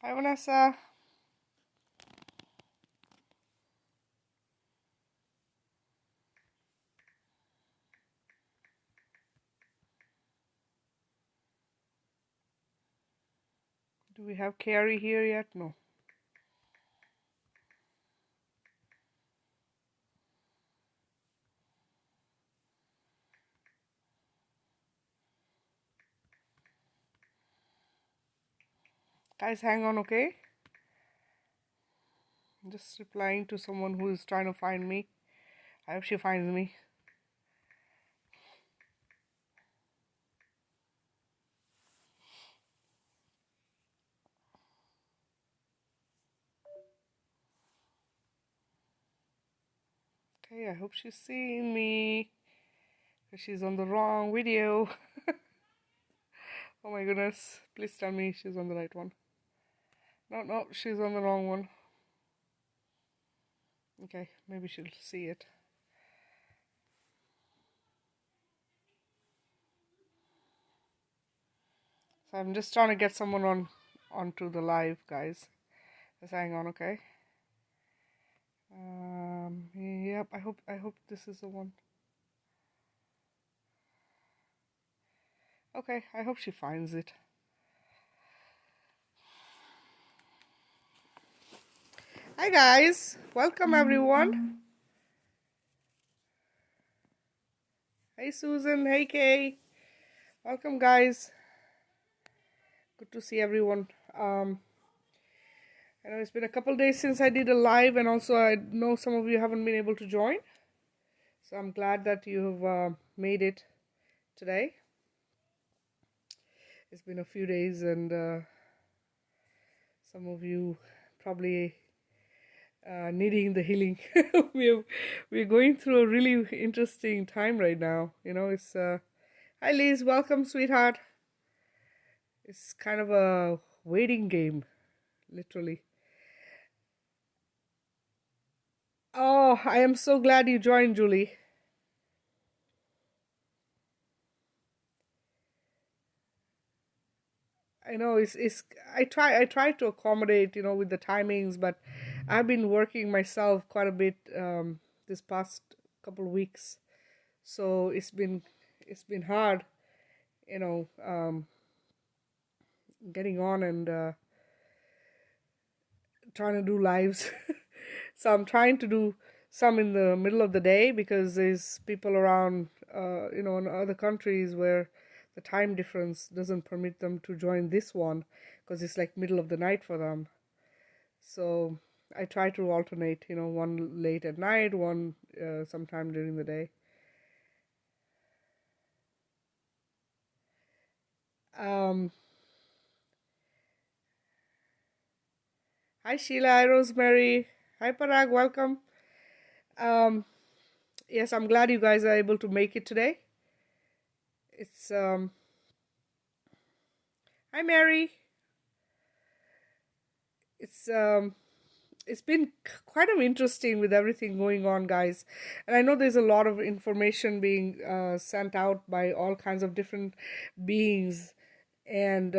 Hi, Vanessa. Do we have Carrie here yet? No. Guys, hang on, okay? I'm just replying to someone who is trying to find me. I hope she finds me. Okay, I hope she's seeing me. Because she's on the wrong video. Oh my goodness. Please tell me she's on the right one. No, she's on the wrong one. Okay, maybe she'll see it. So I'm just trying to get someone onto the live, guys. Just hang on, okay? Yep, I hope this is the one. Okay, I hope she finds it. Hi guys, welcome everyone. Hey Susan, hey Kay, welcome guys. Good to see everyone. I know it's been a couple days since I did a live, and also I know some of you haven't been able to join. So I'm glad that you've made it today. It's been a few days, and some of you probably needing the healing. we're going through a really interesting time right now. You know, it's hi Liz, welcome sweetheart. It's kind of a waiting game, literally. Oh, I am so glad you joined, Julie. I know it's I try to accommodate, with the timings, but I've been working myself quite a bit this past couple of weeks. So it's been hard, getting on and trying to do lives. So I'm trying to do some in the middle of the day because there's people around, in other countries where the time difference doesn't permit them to join this one because it's like middle of the night for them. So I try to alternate, one late at night, one sometime during the day. Um, Hi Sheila, hi Rosemary, hi Parag, welcome. Um, yes, I'm glad you guys are able to make it today. It's Hi Mary. It's been quite of interesting with everything going on, guys, and I know there's a lot of information being sent out by all kinds of different beings, and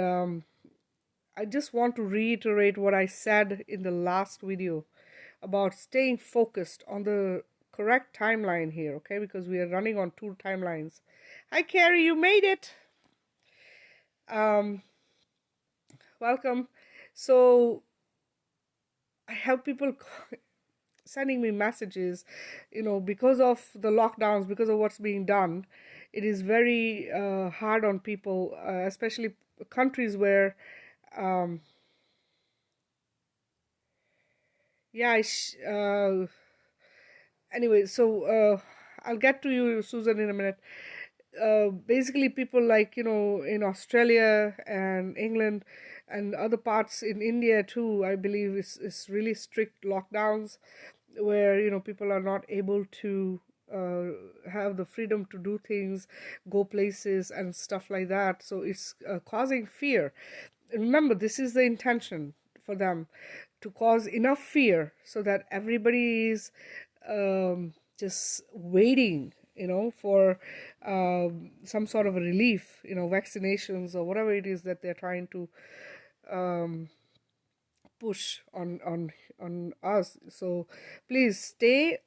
I just want to reiterate what I said in the last video about staying focused on the correct timeline here, okay? Because we are running on two timelines. Hi Carrie, you made it. um Welcome. So I have people sending me messages, because of the lockdowns, because of what's being done. It is very hard on people, especially countries where, um, yeah, anyway, so I'll get to you, Susan, in a minute. Basically, people like, in Australia and England and other parts in India too, I believe is really strict lockdowns where, people are not able to have the freedom to do things, go places and stuff like that. So it's causing fear. Remember, this is the intention for them, to cause enough fear so that everybody is just waiting, for some sort of a relief, vaccinations or whatever it is that they're trying to push on us. So please stay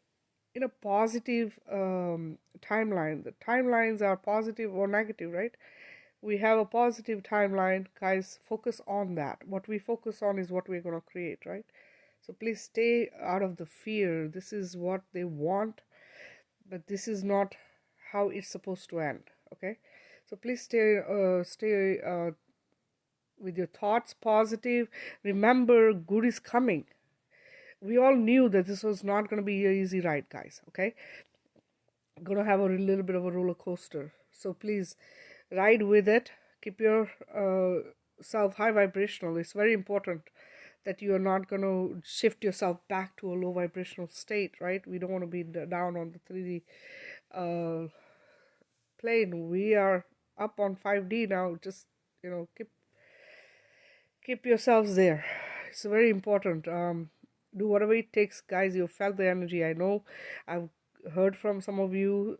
in a positive timeline. The timelines are positive or negative, right? We have a positive timeline, guys. Focus on that. What we focus on is what we're going to create, right? So please stay out of the fear. This is what they want, but this is not how it's supposed to end, okay? So please stay with your thoughts positive. Remember, good is coming. We all knew that this was not going to be an easy ride, guys, okay? Going to have a little bit of a roller coaster. So please ride with it. Keep your self high vibrational. It's very important that you are not going to shift yourself back to a low vibrational state, right? We don't want to be down on the 3D plane. We are up on 5D now. Just, keep yourselves there. It's very important. Do whatever it takes, guys. You felt the energy. I know. I've heard from some of you,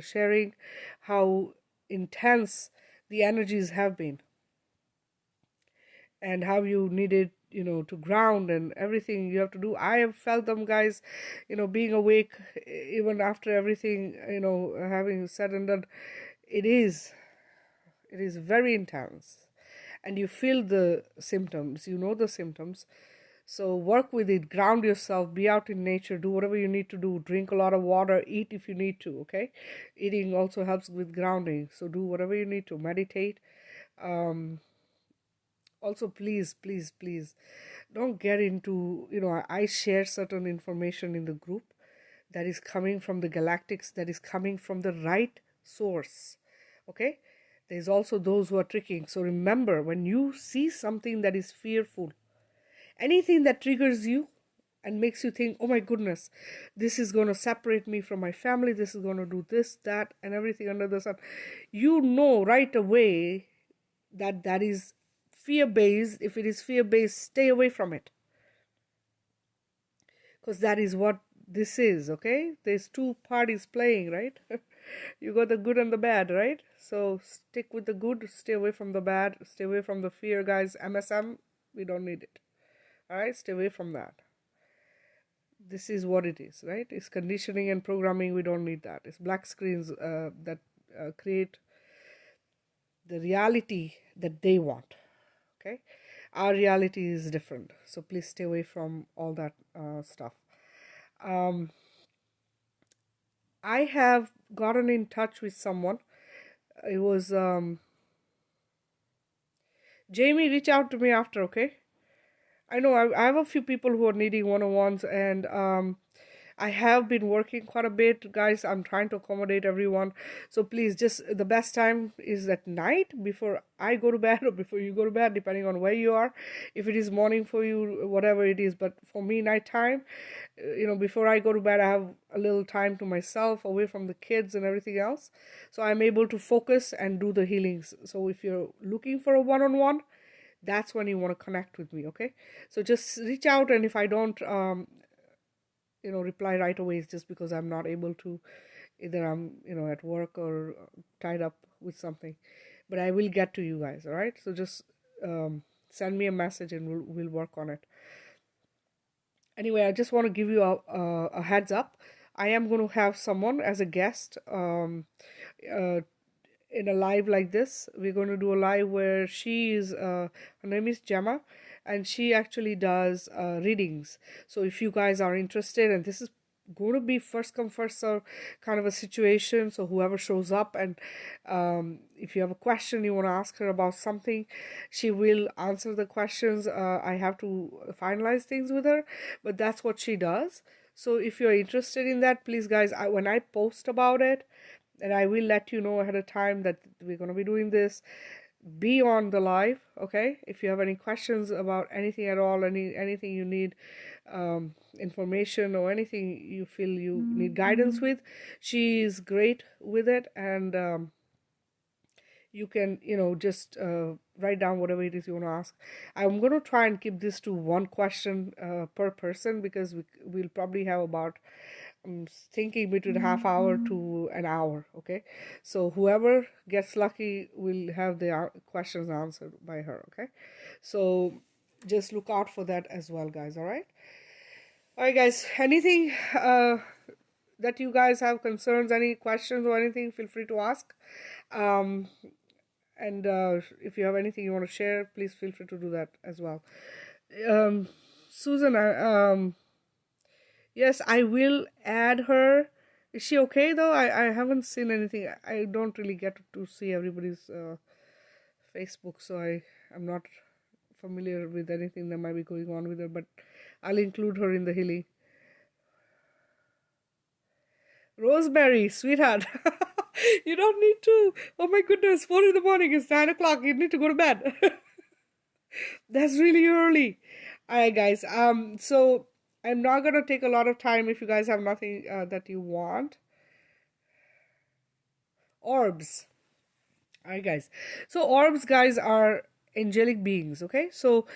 sharing how intense the energies have been, and how you needed, to ground and everything you have to do. I have felt them, guys, being awake even after everything, having said and done. It is very intense, and you feel the symptoms, the symptoms. So work with it, ground yourself, be out in nature, do whatever you need to do, drink a lot of water, eat if you need to, okay? Eating also helps with grounding, so do whatever you need to, meditate. Also, please, please, please don't get into, I share certain information in the group that is coming from the galactics, that is coming from the right source, okay? There's also those who are tricking. So remember, when you see something that is fearful, anything that triggers you and makes you think, oh my goodness, this is going to separate me from my family, this is going to do this, that, and everything under the sun, you know right away that that is fear-based. If it is fear-based, stay away from it, because that is what this is, okay? There's two parties playing, right? You got the good and the bad, right? So stick with the good, stay away from the bad, stay away from the fear, guys. MSM, we don't need it. All right, stay away from that. This is what it is, right? It's conditioning and programming. We don't need that. It's black screens that create the reality that they want, okay? Our reality is different, so please stay away from all that stuff. I have gotten in touch with someone. It was Jamie, reach out to me after, okay? I know I have a few people who are needing one-on-ones, and I have been working quite a bit, guys. I'm trying to accommodate everyone. So please, just the best time is at night before I go to bed or before you go to bed, depending on where you are. If it is morning for you, whatever it is. But for me, nighttime, before I go to bed, I have a little time to myself, away from the kids and everything else. So I'm able to focus and do the healings. So if you're looking for a one-on-one, that's when you want to connect with me, okay? So just reach out, and if I don't reply right away, it's just because I'm not able to. Either I'm at work or tied up with something, but I will get to you guys. All right, so just send me a message and we'll work on it. Anyway, I just want to give you a heads up. I am going to have someone as a guest in a live like this. We're going to do a live where she is her name is Gemma, and she actually does readings. So if you guys are interested, and this is going to be first come first serve kind of a situation, so whoever shows up, and if you have a question you want to ask her about something, she will answer the questions. I have to finalize things with her, but that's what she does. So if you're interested in that, please guys, when I post about it, and I will let you know ahead of time that we're going to be doing this, be on the live, okay? If you have any questions about anything at all, anything you need information, or anything you feel you need guidance with, she is great with it. And you can just write down whatever it is you want to ask. I'm going to try and keep this to one question per person, because we'll probably have about, I'm thinking, between half hour to an hour, okay? So whoever gets lucky will have their questions answered by her, okay? So just look out for that as well, guys. All right, guys. Anything that you guys have concerns, any questions or anything, feel free to ask. Um, and if you have anything you want to share, please feel free to do that as well. Susan, yes, I will add her. Is she okay though? I haven't seen anything. I don't really get to see everybody's Facebook, so I'm not familiar with anything that might be going on with her, but I'll include her in the Hilly. Rosemary, sweetheart, you don't need to. Oh my goodness, 4 in the morning, it's 9 o'clock, you need to go to bed. That's really early. All right, guys. So I'm not gonna take a lot of time if you guys have nothing that you want. Orbs. All right, guys. So orbs, guys, are angelic beings. Okay, so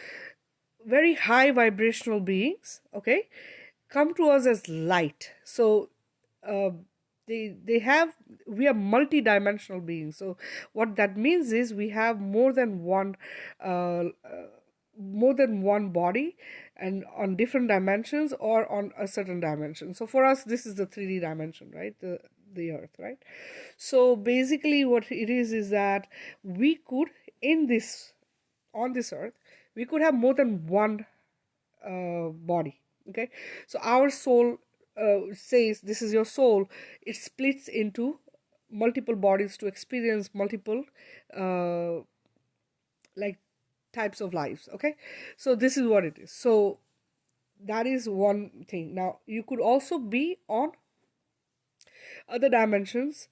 very high vibrational beings. Okay, come to us as light. So uh, they have, we are multi-dimensional beings. So what that means is we have uh, more than one body, and on different dimensions or on a certain dimension. So for us, this is the 3D dimension, right? The earth, right? So basically what it is that we could, in this, on this earth, we could have more than one body. Okay, so our soul says this is your soul. It splits into multiple bodies to experience multiple uh, like types of lives. Okay, so this is what it is. So that is one thing. Now you could also be on other dimensions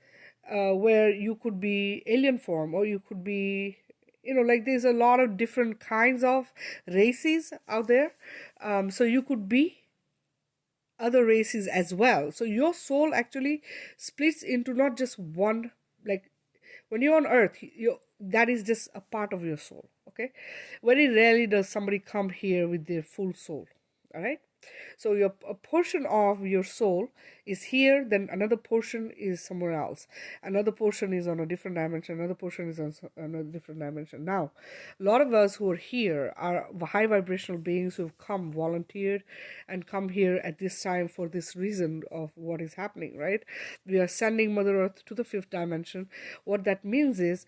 where you could be alien form, or you could be, like there's a lot of different kinds of races out there. So you could be other races as well. So your soul actually splits into not just one, like when you're on earth, that is just a part of your soul. Okay, very rarely does somebody come here with their full soul. All right, so a portion of your soul is here, then another portion is somewhere else, another portion is on a different dimension, another portion is on another different dimension. Now a lot of us who are here are high vibrational beings who have come, volunteered, and come here at this time for this reason of what is happening, right? We are sending Mother Earth to the fifth dimension. What that means is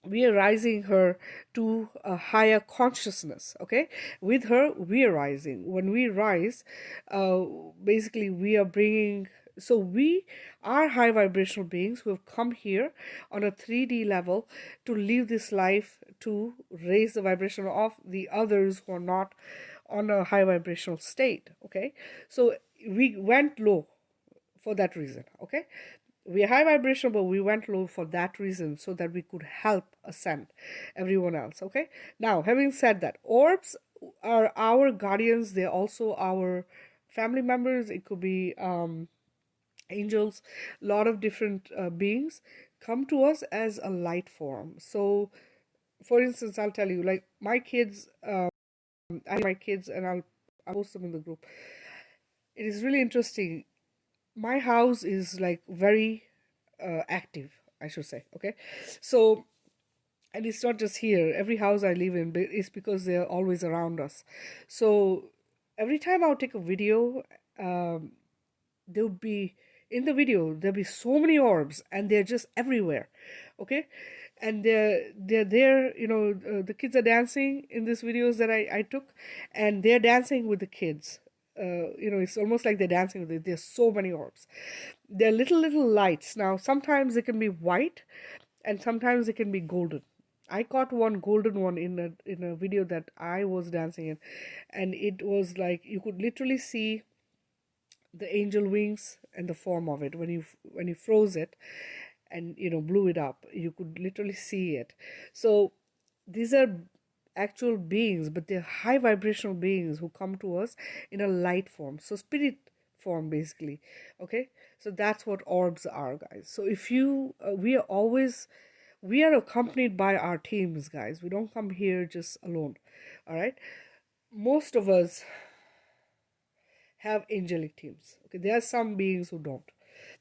we are rising her to a higher consciousness. Okay, with her we are rising. When we rise, basically we are bringing, so we are high vibrational beings who have come here on a 3D level to live this life, to raise the vibration of the others who are not on a high vibrational state. Okay, so we went low for that reason. Okay, we are high vibrational, but we went low for that reason, so that we could help ascend everyone else. Okay, now having said that, orbs are our guardians. They're also our family members. It could be angels. A lot of different beings come to us as a light form. So for instance, I'll tell you, like my kids, I have my kids, and I'll post them in the group. It is really interesting. My house is like very active, I should say. Okay, so, and it's not just here, every house I live in, but it's because they're always around us. So every time I'll take a video, there would be, in the video there'll be so many orbs, and they're just everywhere. Okay, and they're there, the kids are dancing in these videos that I took, and they're dancing with the kids. It's almost like they're dancing with it. There's so many orbs. They're little lights. Now sometimes they can be white, and sometimes they can be golden. I caught one golden one in a video that I was dancing in, and it was like you could literally see the angel wings and the form of it when you froze it and blew it up. You could literally see it. So these are actual beings, but they're high vibrational beings who come to us in a light form, so spirit form basically. Okay, so that's what orbs are, guys. So if you we are accompanied by our teams, guys. We don't come here just alone. All right, most of us have angelic teams. Okay, there are some beings who don't,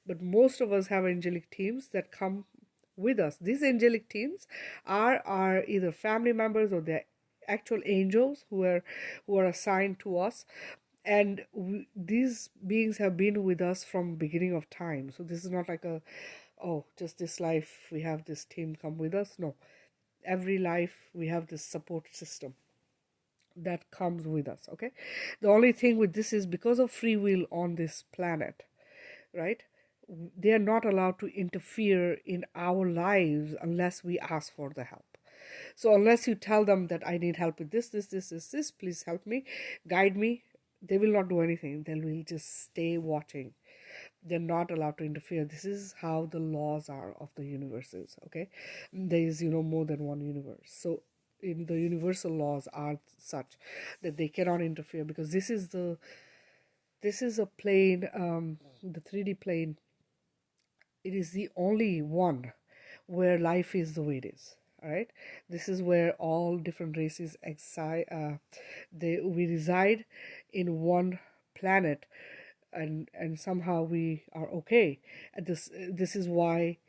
but most of us have angelic teams that come with us. These angelic teams are either family members, or they're actual angels who are assigned to us, and these beings have been with us from beginning of time. So this is not like a, oh, just this life we have this team come with us. No, every life we have this support system that comes with us. Okay, the only thing with this is because of free will on this planet, right? They are not allowed to interfere in our lives unless we ask for the help. So unless you tell them that I need help with this, please help me, guide me, they will not do anything. They will just stay watching. They're not allowed to interfere. This is how the laws are of the universes. Okay, there is more than one universe. So in the universal laws are such that they cannot interfere, because this is a plane, the 3D plane. It is the only one where life is the way it is. All right, this is where all different races we reside in one planet, and somehow we are okay. And this is why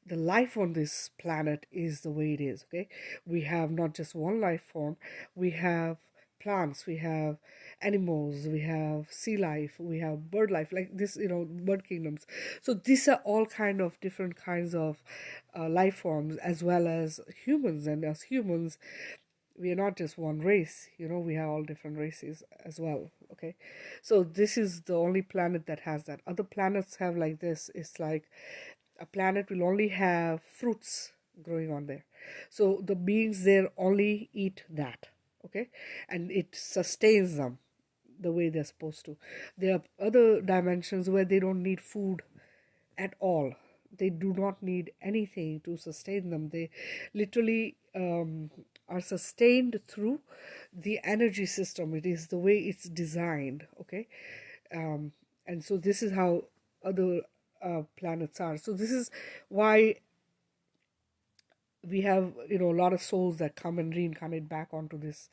the life on this planet is the way it is. Okay, we have not just one life form. We have plants, we have animals, we have sea life, we have bird life, like this, bird kingdoms. So these are all kind of different kinds of life forms, as well as humans. And as humans, we are not just one race, we have all different races as well. Okay, so this is the only planet that has that. Other planets have like this. It's like a planet will only have fruits growing on there, so the beings there only eat that. Okay, and it sustains them the way they're supposed to. There are other dimensions where they don't need food at all. They do not need anything to sustain them. They literally are sustained through the energy system. It is the way it's designed. Okay, and so this is how other planets are. So this is why we have a lot of souls that come and reincarnate back onto this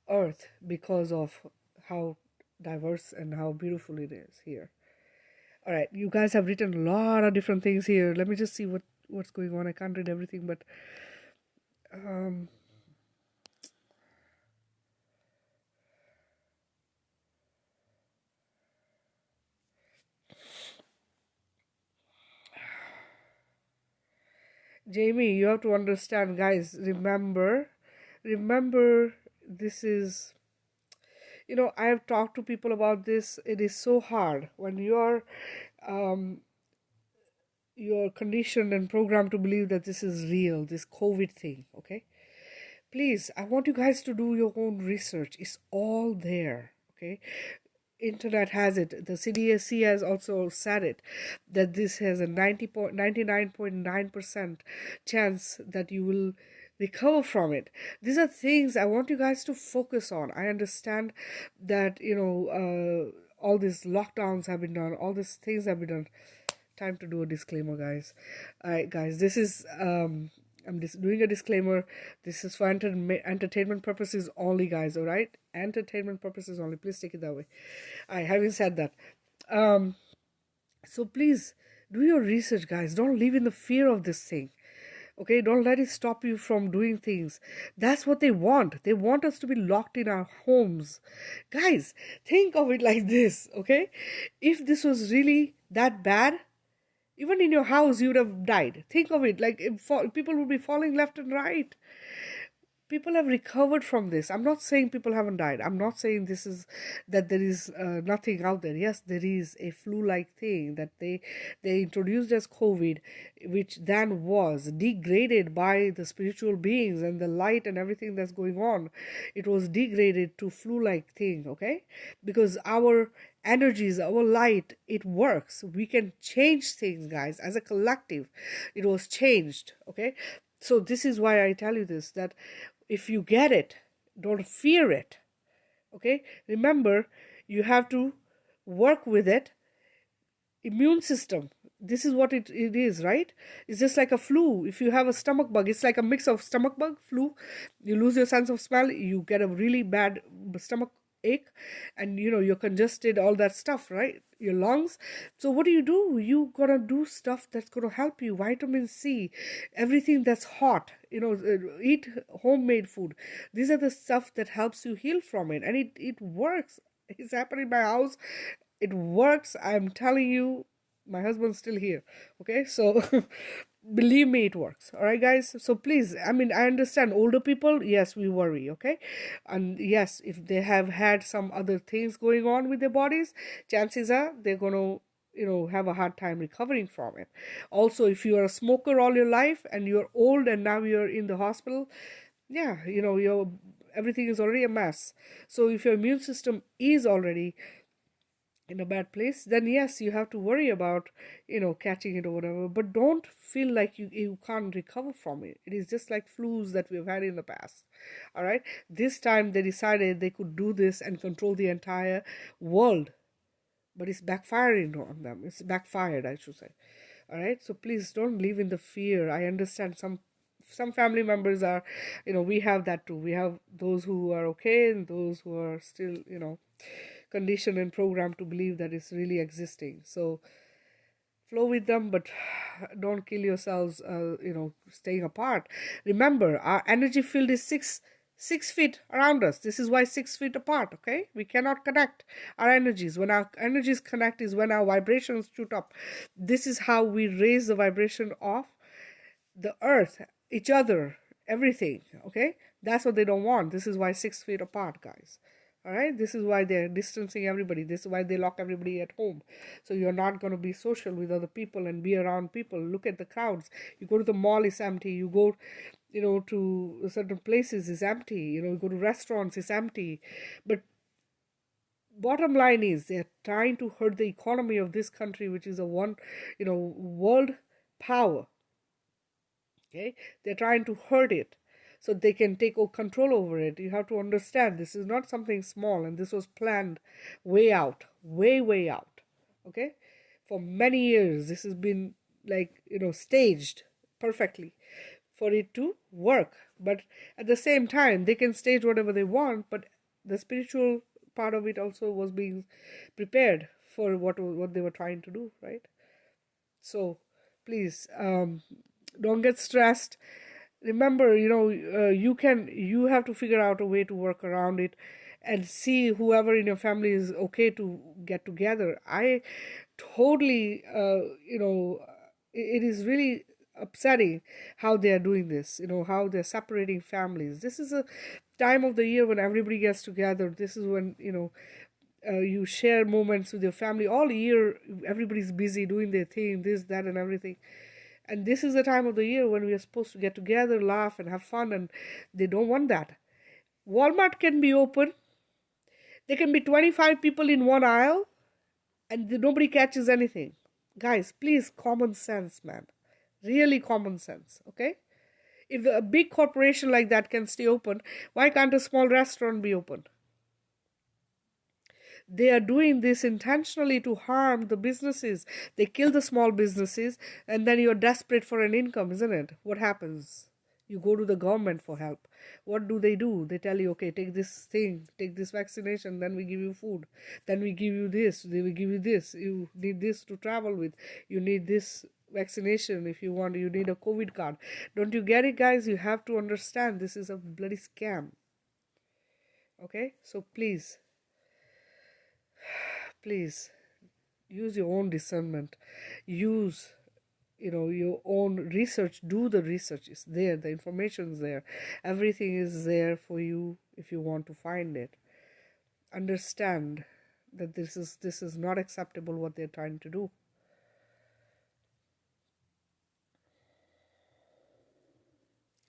earth, because of how diverse and how beautiful it is here. All right, you guys have written a lot of different things here. Let me just see what's going on. I can't read everything, but Jamie, you have to understand, guys. Remember, this is, I have talked to people about this. It is so hard when you're conditioned and programmed to believe that this is real, this COVID thing. Okay, please, I want you guys to do your own research. It's all there. Okay, internet has it. The CDSC has also said it, that this has a 99.9% chance that you will recover from it. These are things I want you guys to focus on. I understand that all these lockdowns have been done, all these things have been done. Time to do a disclaimer, guys. All right, guys, this is I'm just doing a disclaimer. This is for entertainment purposes only, guys. All right, entertainment purposes only. Please take it that way. I having said that, so please do your research, guys. Don't live in the fear of this thing. Okay, don't let it stop you from doing things. That's what they want. They want us to be locked in our homes. Guys, think of it like this. Okay, if this was really that bad, even in your house, you would have died. Think of it, like people would be falling left and right. People have recovered from this. I'm not saying people haven't died. I'm not saying this is that there is nothing out there. Yes, there is a flu-like thing that they introduced as COVID, which then was degraded by the spiritual beings and the light and everything that's going on. It was degraded to flu-like thing. Okay, because our energies, our light, it works. We can change things, guys. As a collective, it was changed. Okay, so this is why I tell you this, that if you get it, don't fear it. Okay, remember, you have to work with it. Immune system, this is what it is, right? It's just like a flu. If you have a stomach bug, it's like a mix of stomach bug, flu. You lose your sense of smell, you get a really bad stomach ache, and you're congested, all that stuff, right? Your lungs. So what do? You gotta do stuff that's gonna help you. Vitamin C, everything that's hot, eat homemade food. These are the stuff that helps you heal from it, and it works. It's happening in my house. It works. I'm telling you, my husband's still here. Okay, so believe me, it works. All right, guys. So please, I mean, I understand older people, yes, we worry. Okay, and yes, if they have had some other things going on with their bodies, chances are they're gonna have a hard time recovering from it. Also, if you are a smoker all your life and you're old and now you're in the hospital, yeah, your everything is already a mess. So if your immune system is already in a bad place, then yes, you have to worry about catching it or whatever, but don't feel like you can't recover from it. It is just like flus that we've had in the past. All right, this time they decided they could do this and control the entire world, but it's backfiring on them. It's backfired, I should say. All right, so please don't live in the fear. I understand some family members are, we have that too. We have those who are okay and those who are still conditioned and programmed to believe that it's really existing. So flow with them, but don't kill yourselves, staying apart. Remember, our energy field is six feet around us. This is why 6 feet apart. Okay, we cannot connect our energies. When our energies connect is when our vibrations shoot up. This is how we raise the vibration of the earth, each other, everything. Okay, that's what they don't want. This is why 6 feet apart, guys. All right, this is why they're distancing everybody. This is why they lock everybody at home. So you're not going to be social with other people and be around people. Look at the crowds. You go to the mall, it's empty. You go to certain places, it's empty. You go to restaurants, it's empty. But bottom line is they're trying to hurt the economy of this country, which is a world power. Okay, they're trying to hurt it so they can take control over it. You have to understand, this is not something small, and this was planned way out, way out. Okay, for many years this has been like staged perfectly for it to work. But at the same time, they can stage whatever they want, but the spiritual part of it also was being prepared for what they were trying to do, right? So please, don't get stressed. Remember, you have to figure out a way to work around it and see whoever in your family is okay to get together. I totally, it is really upsetting how they are doing this, how they're separating families. This is a time of the year when everybody gets together. This is when, you share moments with your family. All year everybody's busy doing their thing, this, that, and everything, and this is the time of the year when we are supposed to get together, laugh, and have fun, and they don't want that. Walmart can be open. There can be 25 people in one aisle, and nobody catches anything. Guys, please, common sense, man. Really common sense, okay? If a big corporation like that can stay open, why can't a small restaurant be open? They are doing this intentionally to harm the businesses. They kill the small businesses, and then you're desperate for an income, isn't it? What happens? You go to the government for help. What do? They tell you, okay, take this thing, take this vaccination, then we give you food, then we give you this, they will give you this. You need this to travel with. You need this vaccination if you want. You need a COVID card. Don't you get it, guys? You have to understand this is a bloody scam. Okay, so please use your own discernment, use your own research. Do the research. It's there, the information is there, everything is there for you if you want to find it. Understand that this is not acceptable what they're trying to do.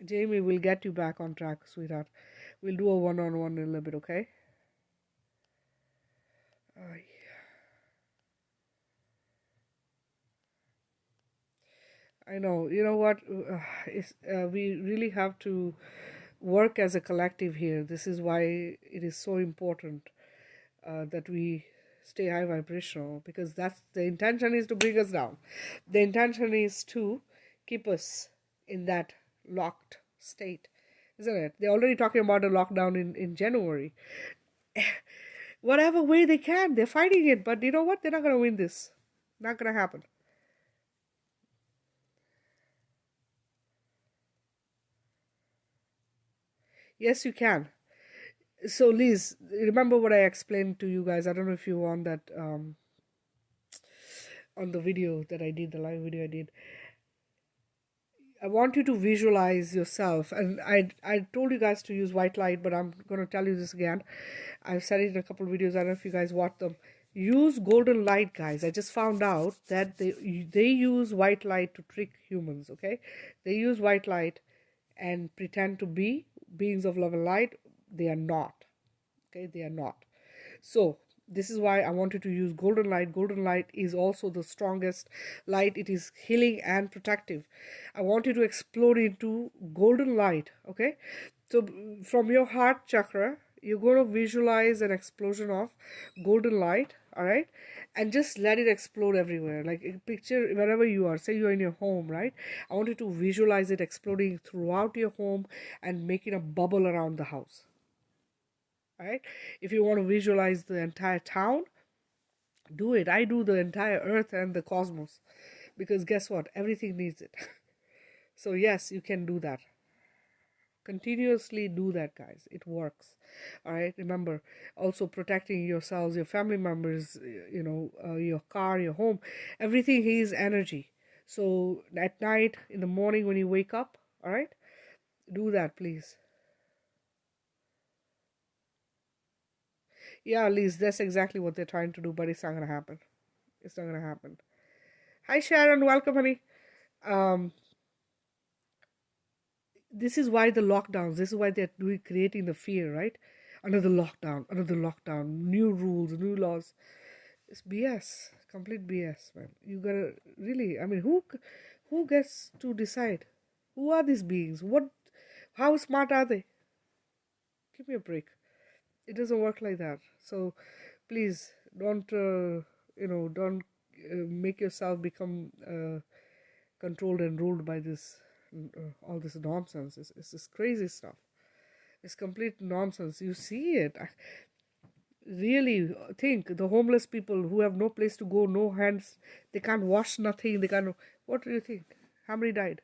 Jamie, we'll get you back on track, sweetheart. We'll do a one-on-one in a little bit, okay? I know. You know what? We really have to work as a collective here. This is why it is so important that we stay high vibrational, because that's the intention, is to bring us down. The intention is to keep us in that locked state, isn't it? They're already talking about a lockdown in January. Whatever way they can, they're fighting it. But you know what? They're not going to win this. Not going to happen. Yes, you can. So, Liz, remember what I explained to you guys? I don't know if you were on that on the video that I did, the live video I did. I want you to visualize yourself, and I told you guys to use white light, but I'm gonna tell you this again. I've said it in a couple of videos. I don't know if you guys watched them. Use golden light, guys. I just found out that they use white light to trick humans. Okay, they use white light and pretend to be beings of love and light. They are not. Okay, they are not. So this is why I wanted to use golden light. Golden light is also the strongest light. It is healing and protective. I want you to explode into golden light. Okay, so from your heart chakra, you're going to visualize an explosion of golden light. All right, and just let it explode everywhere. Like picture wherever you are. Say you're in your home, right? I want you to visualize it exploding throughout your home and making a bubble around the house. Right? If you want to visualize the entire town, do it. I do the entire earth and the cosmos because guess what? Everything needs it. So, yes, you can do that. Continuously do that, guys. It works. All right. Remember, also protecting yourselves, your family members, your car, your home, everything is energy. So, at night, in the morning when you wake up, all right, do that, please. Yeah, Liz, that's exactly what they're trying to do, but it's not going to happen. It's not going to happen. Hi, Sharon. Welcome, honey. Um, this is why the lockdowns. This is why they're doing creating the fear, right? Another lockdown, new rules, new laws. It's BS, complete BS, man. You gotta really. I mean, who gets to decide? Who are these beings? What? How smart are they? Give me a break. It doesn't work like that. So, please don't. Don't make yourself become controlled and ruled by this all this nonsense. It's this crazy stuff. It's complete nonsense. You see it. Really think the homeless people who have no place to go, no hands, they can't wash nothing. They can't. What do you think? How many died?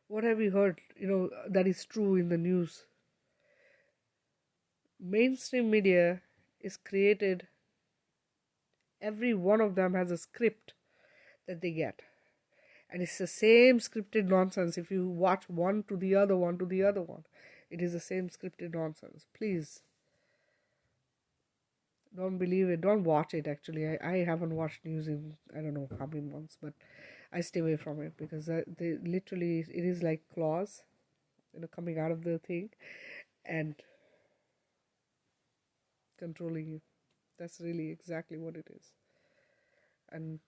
What have you heard? That is true in the news. Mainstream media is created. Every one of them has a script that they get. And it's the same scripted nonsense. If you watch one to the other one to the other one, it is the same scripted nonsense. Please don't believe it. Don't watch it. Actually, I haven't watched news in I don't know how many months, but I stay away from it because they literally it is like claws, coming out of the thing and controlling you. That's really exactly what it is. And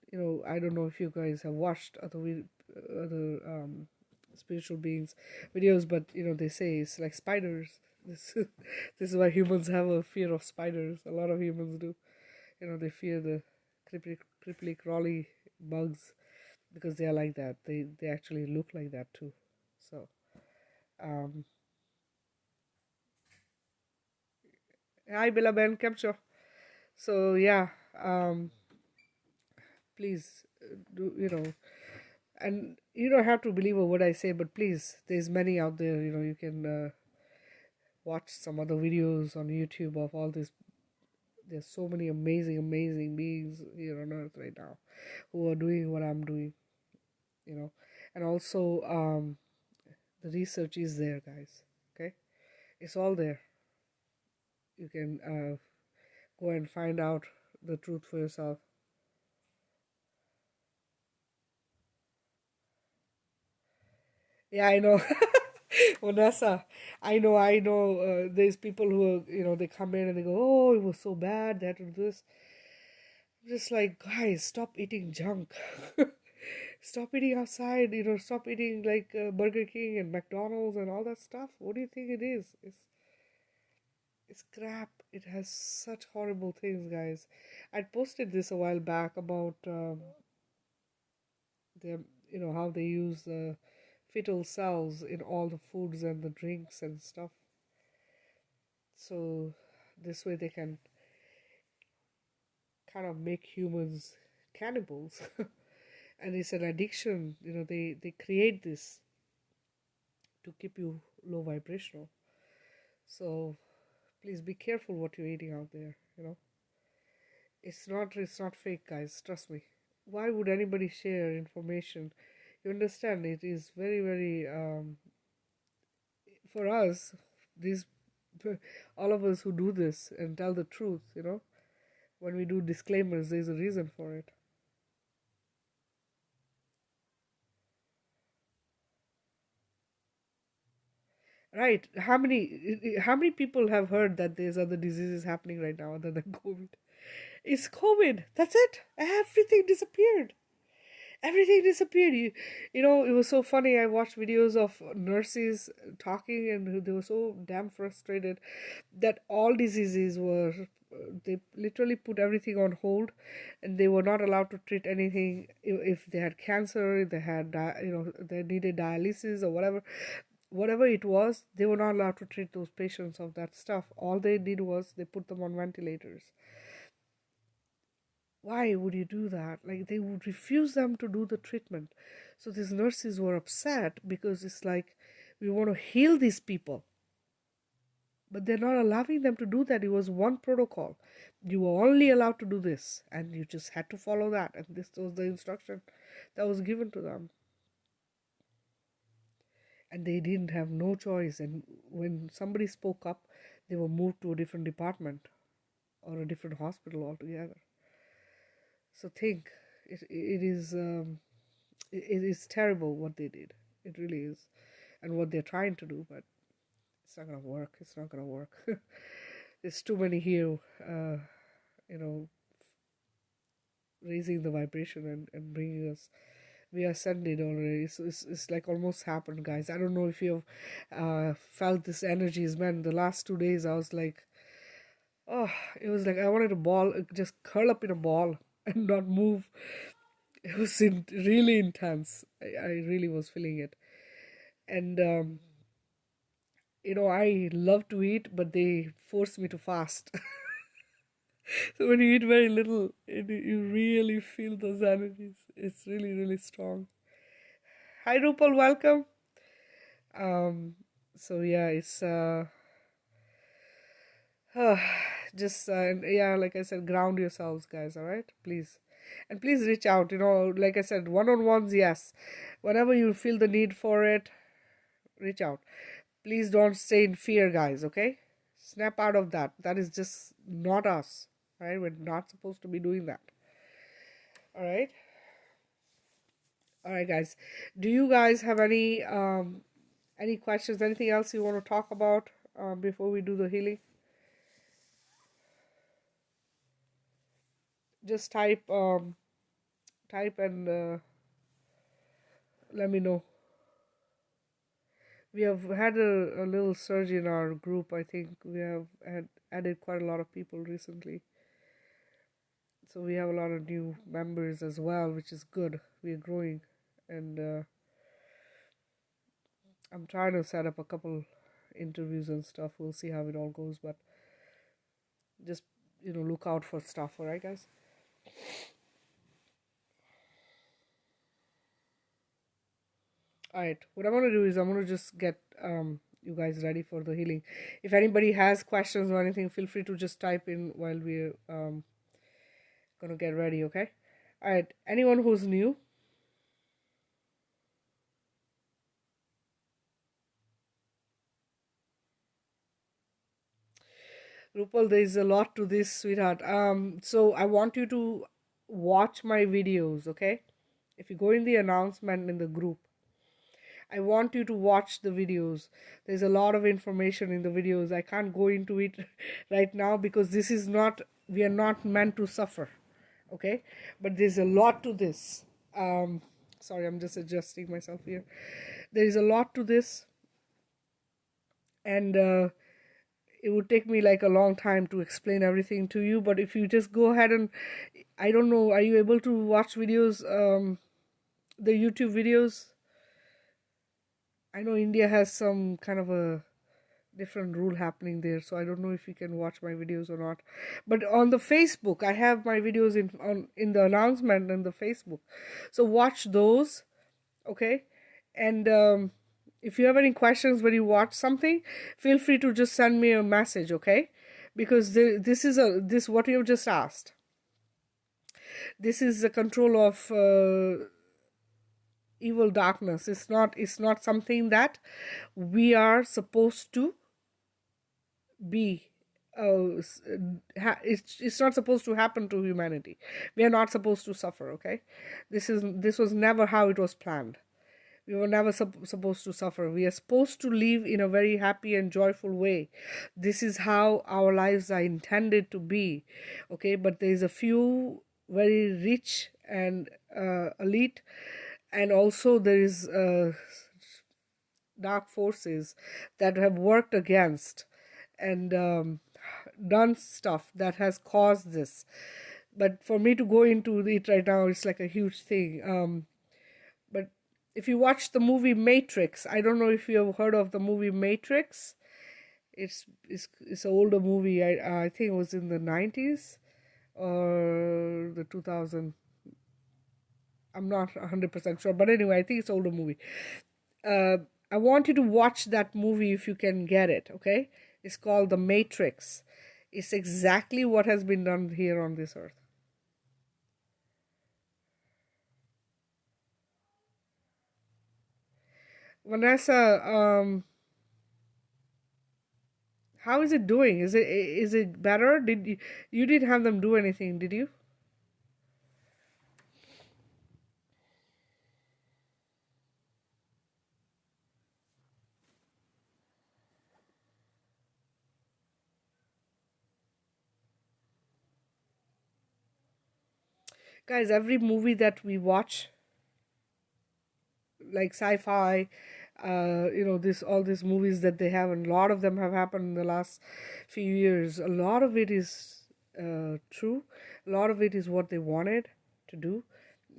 I don't know if you guys have watched other spiritual beings videos, but they say it's like spiders. This this is why humans have a fear of spiders. A lot of humans do. They fear the cripply crawly bugs because they are like that. They actually look like that too. So um hi Bella Ben capture. So yeah, um please do and you don't have to believe what I say, but please, there's many out there. You can watch some other videos on YouTube of all this. There's so many amazing beings here on earth right now who are doing what I'm doing. And also the research is there, guys. Okay, it's all there. You can go and find out the truth for yourself. Yeah, I know. Vanessa, I know. There's people who are, they come in and they go, "Oh, it was so bad. They had to do this." I'm just like, guys, stop eating junk. Stop eating outside. Stop eating like Burger King and McDonald's and all that stuff. What do you think it is? It's crap. It has such horrible things, guys. I posted this a while back about the how they use the fetal cells in all the foods and the drinks and stuff. So this way they can kind of make humans cannibals. And it's an addiction, they create this to keep you low vibrational. So please be careful what you're eating out there. It's not fake, guys, trust me. Why would anybody share information? You understand, it is very, very for us, these all of us who do this and tell the truth. When we do disclaimers, there's a reason for it. Right. How many people have heard that there's other diseases happening right now other than COVID? It's COVID. That's it. Everything disappeared. Everything disappeared. It was so funny. I watched videos of nurses talking, and they were so damn frustrated that all diseases were. They literally put everything on hold, and they were not allowed to treat anything. If they had cancer, if they had, they needed dialysis or whatever it was, they were not allowed to treat those patients of that stuff. All they did was they put them on ventilators. Why would you do that? Like, they would refuse them to do the treatment. So these nurses were upset because it's like, we want to heal these people, but they're not allowing them to do that. It was one protocol. You were only allowed to do this, and you just had to follow that, and this was the instruction that was given to them. And they didn't have no choice. And when somebody spoke up, they were moved to a different department or a different hospital altogether. So think, it is terrible what they did. It really is, and what they're trying to do, but it's not gonna work. It's not gonna work. There's too many here, raising the vibration and bringing us. We ascended already. It's like almost happened, guys. I don't know if you have felt this energies, man. The last 2 days, I was like, oh, it was like I wanted to just curl up in a ball and not move. It was really intense. I really was feeling it. And, I love to eat, but they force me to fast. So when you eat very little, you really feel those energies. It's really, really strong. Hi, Rupal, welcome. So yeah, it's just yeah, like I said, ground yourselves, guys. All right, please, and please reach out. Like I said, one-on-ones, yes. Whenever you feel the need for it, reach out. Please don't stay in fear, guys. Okay, snap out of that. That is just not us. Right? We're not supposed to be doing that. All right. All right, guys. Do you guys have any questions? Anything else you want to talk about before we do the healing? Just type and let me know. We have had a little surge in our group. I think we have added quite a lot of people recently. So we have a lot of new members as well, which is good. We are growing, and I'm trying to set up a couple interviews and stuff. We'll see how it all goes, but just look out for stuff. All right, guys. All right, what I'm going to do is I'm going to just get you guys ready for the healing. If anybody has questions or anything, feel free to just type in while we're going to get ready, okay? All right, anyone who's new, Rupal, there's a lot to this, sweetheart. So I want you to watch my videos, okay? If you go in the announcement in the group, I want you to watch the videos. There's a lot of information in the videos. I can't go into it right now because we are not meant to suffer, okay? But there's a lot to this. Sorry, I'm just adjusting myself here. There is a lot to this, and it would take me like a long time to explain everything to you. But if you just go ahead and, I don't know, are you able to watch videos, the YouTube videos? I know India has some kind of a different rule happening there, so I don't know if you can watch my videos or not. But on the Facebook, I have my videos in the announcement in the Facebook, so watch those, okay? And if you have any questions when you watch something, feel free to just send me a message, okay? Because this what you just asked, this is the control of evil darkness. It's not something that we are supposed to be it's not supposed to happen to humanity. We are not supposed to suffer, okay? This was never how it was planned. We were never supposed to suffer. We are supposed to live in a very happy and joyful way. This is how our lives are intended to be, okay? But there's a few very rich and elite, and also there is dark forces that have worked against and done stuff that has caused this. But for me to go into it right now, it's like a huge thing. But if you watch the movie Matrix, I don't know if you have heard of the movie Matrix. It's an older movie. I think it was in the 90s or the 2000. I'm not 100% sure, but anyway, I think it's an older movie. I want you to watch that movie if you can get it, okay? It's called The Matrix. It's exactly what has been done here on this earth. Vanessa, how is it doing? Is it better? You didn't have them do anything, did you? Guys, every movie that we watch, like sci-fi, this all these movies that they have, and a lot of them have happened in the last few years. A lot of it is true. A lot of it is what they wanted to do.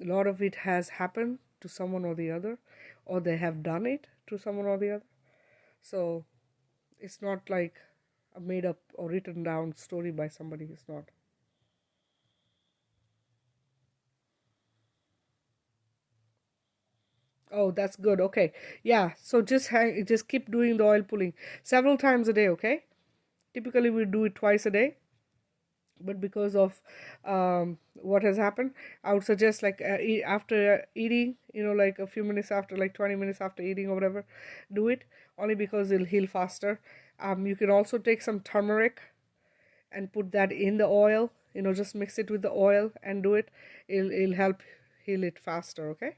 A lot of it has happened to someone or the other, or they have done it to someone or the other. So it's not like a made up or written down story by somebody. It's not. Oh, that's good. Okay. Yeah. So just keep doing the oil pulling several times a day, okay? Typically we do it twice a day, but because of what has happened, I would suggest like after eating, like a few minutes after, like 20 minutes after eating or whatever, do it, only because it'll heal faster. You can also take some turmeric and put that in the oil, just mix it with the oil and do it. It'll help heal it faster, okay?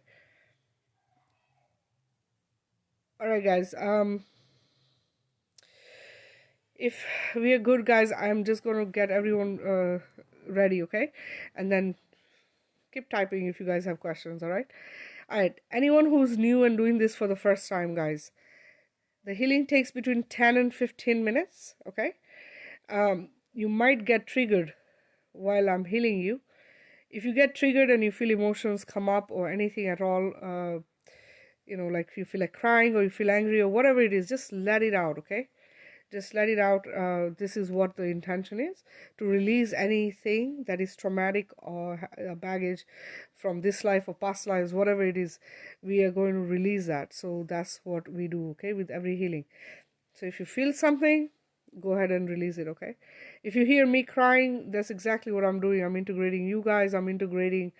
All right, guys. If we are good, guys, I'm just going to get everyone ready, okay? And then keep typing if you guys have questions, all right? All right, anyone who's new and doing this for the first time, guys, the healing takes between 10 and 15 minutes, okay? You might get triggered while I'm healing you. If you get triggered and you feel emotions come up or anything at all, like you feel like crying or you feel angry or whatever it is, just let it out, okay? Just let it out. This is what the intention is, to release anything that is traumatic or baggage from this life or past lives, whatever it is. We are going to release that. So that's what we do, okay, with every healing. So if you feel something, go ahead and release it, okay? If you hear me crying, that's exactly what I'm doing. I'm integrating you guys. I'm integrating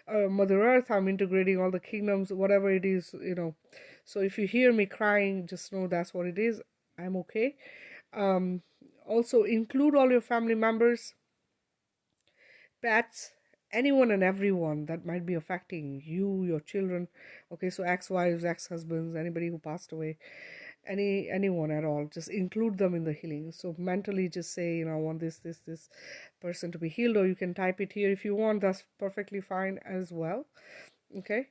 Mother Earth. I'm integrating all the kingdoms, whatever it is, So if you hear me crying, just know that's what it is. I'm okay. Um, Also, include all your family members, pets, anyone and everyone that might be affecting you, your children. Okay, so ex-wives, ex-husbands, anybody who passed away, anyone at all. Just include them in the healing. So mentally, just say, I want this person to be healed, or you can type it here if you want. That's perfectly fine as well. Okay,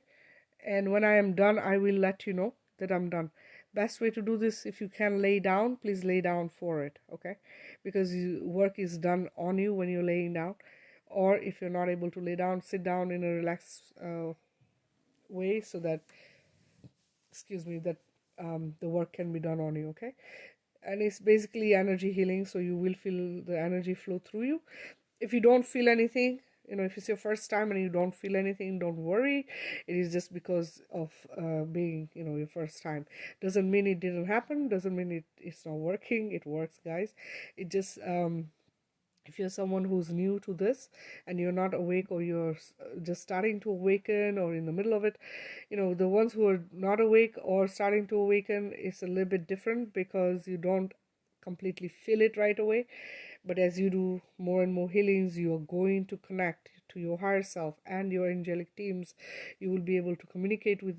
and when I am done, I will let you know that I'm done. Best way to do this, if you can lay down, please lay down for it, okay? Because work is done on you when you're laying down. Or if you're not able to lay down, sit down in a relaxed way, so that, excuse me, that the work can be done on you, okay? and it's basically energy healing, so you will feel the energy flow through you. If you don't feel anything, if it's your first time and you don't feel anything, don't worry. It is just because of being your first time. Doesn't mean it didn't happen, doesn't mean it's not working. It works, guys. It just if you're someone who's new to this and you're not awake, or you're just starting to awaken, or in the middle of it, the ones who are not awake or starting to awaken, it's a little bit different because you don't completely feel it right away. But as you do more and more healings, you are going to connect to your higher self and your angelic teams. You will be able to communicate with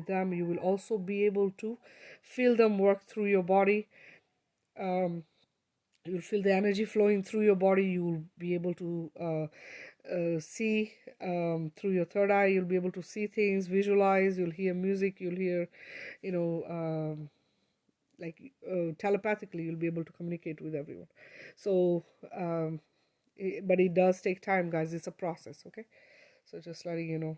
them. You will also be able to feel them work through your body. You'll feel the energy flowing through your body. You will be able to see through your third eye. You'll be able to see things, visualize. You'll hear music. You'll hear, you know, like telepathically. You'll be able to communicate with everyone. So, but it does take time, guys. It's a process. Okay, so just letting you know.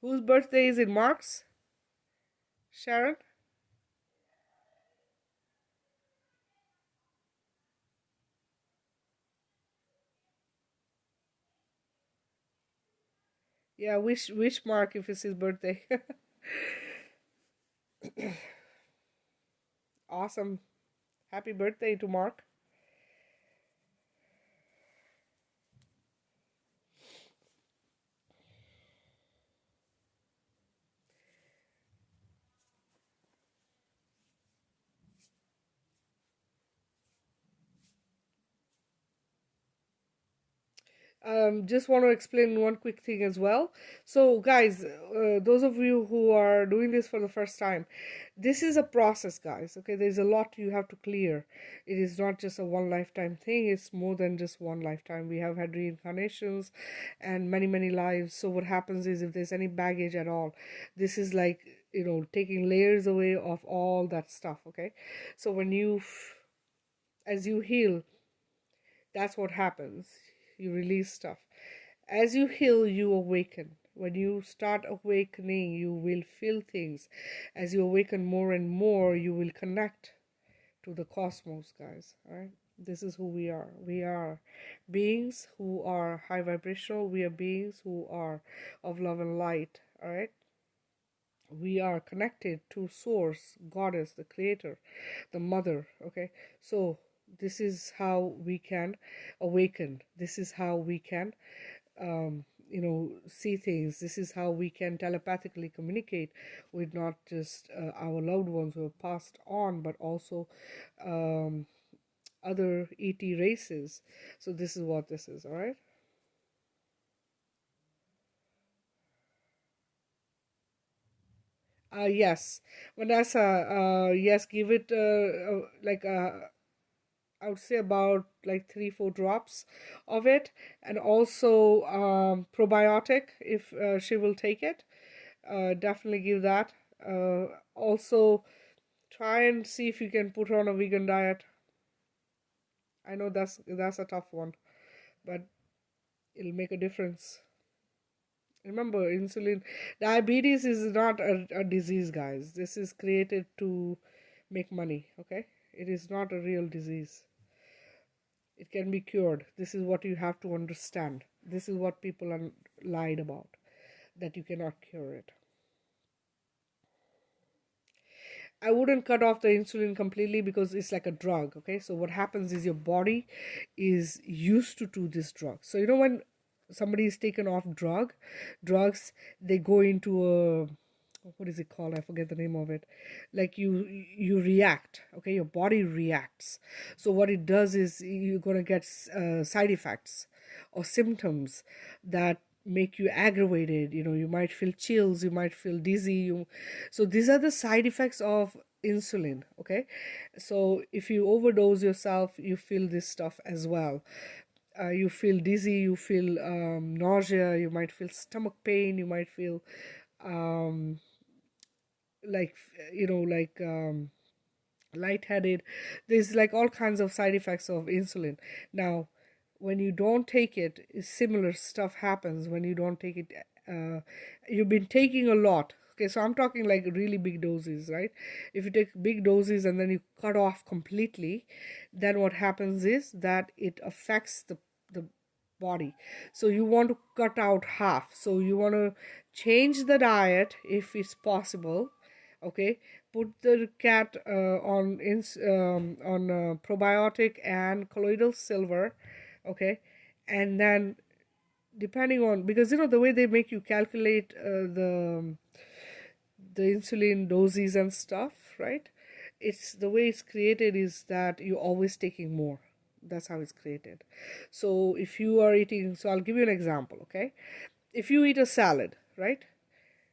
Whose birthday is it? Mark's? Sharon? Yeah, wish Mark if it's his birthday. Awesome. Happy birthday to Mark. Just want to explain one quick thing as well. So, guys, those of you who are doing this for the first time, this is a process, guys. Okay, there's a lot you have to clear. It is not just a one lifetime thing, it's more than just one lifetime. We have had reincarnations and many, many lives. So, what happens is, if there's any baggage at all, this is like, taking layers away of all that stuff. Okay, so as you heal, that's what happens. You release stuff. As you heal, you awaken. When you start awakening, you will feel things. As you awaken more and more, you will connect to the cosmos, guys. All right? This is who we are. We are beings who are high vibrational. We are beings who are of love and light. All right? We are connected to source, goddess, the creator, the mother. Okay, so this is how we can awaken. This is how we can see things. This is how we can telepathically communicate with not just our loved ones who have passed on, but also other ET races. So this is what this is. All right. Yes, Vanessa. Yes, give it like I would say about like 3-4 drops of it, and also probiotic if she will take it. Definitely give that. Also, try and see if you can put her on a vegan diet. I know that's a tough one, but it'll make a difference. Remember, diabetes is not a disease, guys. This is created to make money. Okay, it is not a real disease. It can be cured. This is what you have to understand. This is what people are lied about, that you cannot cure it. I wouldn't cut off the insulin completely because it's like a drug. Okay, so what happens is your body is used to this drug. So when somebody is taken off drugs, they go into a, what is it called? I forget the name of it. Like you react. Okay, your body reacts. So what it does is you're gonna get side effects or symptoms that make you aggravated. You might feel chills, you might feel dizzy. So these are the side effects of insulin. Okay, so if you overdose yourself, you feel this stuff as well. You feel dizzy, you feel nausea, you might feel stomach pain, you might feel um, like lightheaded. There's like all kinds of side effects of insulin. Now, when you don't take it, similar stuff happens when you don't take it. uh, you've been taking a lot. Okay, so I'm talking like really big doses, right? If you take big doses and then you cut off completely, then what happens is that it affects the body. So you want to cut out half. So you want to change the diet if it's possible. Okay, put the cat on probiotic and colloidal silver. Okay, and then depending on, because the way they make you calculate the insulin doses and stuff, right? It's the way it's created is that you're always taking more. That's how it's created. So if you are eating, so I'll give you an example. Okay, if you eat a salad, right?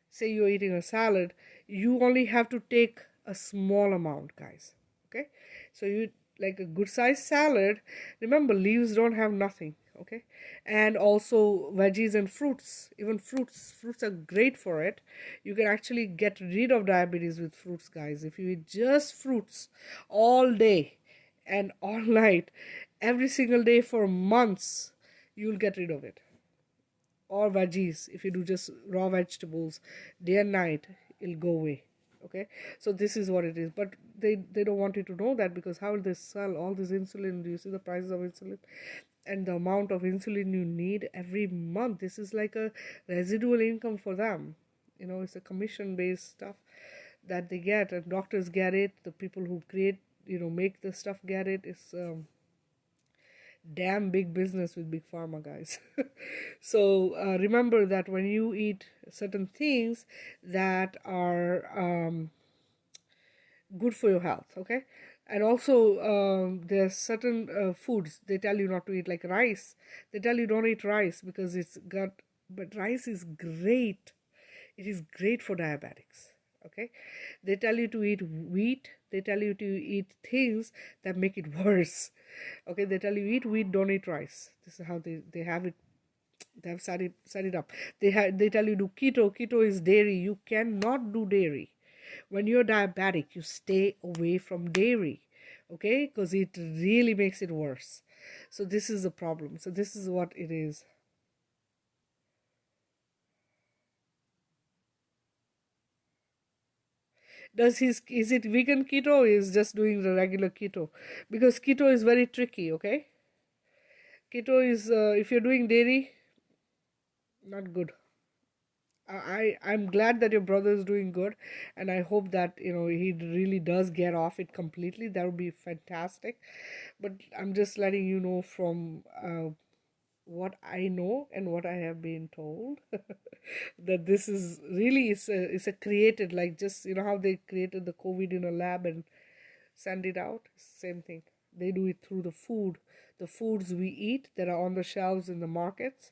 Say you're eating a salad, you only have to take a small amount, guys. Okay, so you like a good sized salad. Remember, leaves don't have nothing. Okay, and also veggies and fruits. Even fruits are great for it. You can actually get rid of diabetes with fruits, guys. If you eat just fruits all day and all night, every single day for months, you'll get rid of it. Or veggies, if you do just raw vegetables day and night, it'll go away. Okay, so this is what it is. But they don't want you to know that, because how will they sell all this insulin? Do you see the prices of insulin and the amount of insulin you need every month? This is like a residual income for them. It's a commission based stuff that they get, and doctors get it, the people who create, make the stuff get it. It's damn big business with big pharma, guys. So remember that when you eat certain things that are good for your health, okay? And also there's certain foods they tell you not to eat, like rice. They tell you don't eat rice because it's got, but rice is great. It is great for diabetics. Okay, they tell you to eat wheat. They tell you to eat things that make it worse. Okay, they tell you eat wheat, don't eat rice. This is how they have it. They have set it up. They tell you do keto. Keto is dairy. You cannot do dairy. When you're diabetic, you stay away from dairy. Okay, because it really makes it worse. So this is the problem. So this is what it is. Is it vegan keto, or is just doing the regular keto? Because keto is very tricky. Okay, keto is if you're doing dairy, not good. I'm glad that your brother is doing good, and I hope that he really does get off it completely. That would be fantastic. But I'm just letting you know from what I know and what I have been told, that this is really, it's a created, like, just how they created the COVID in a lab and send it out. Same thing. They do it through the foods we eat that are on the shelves in the markets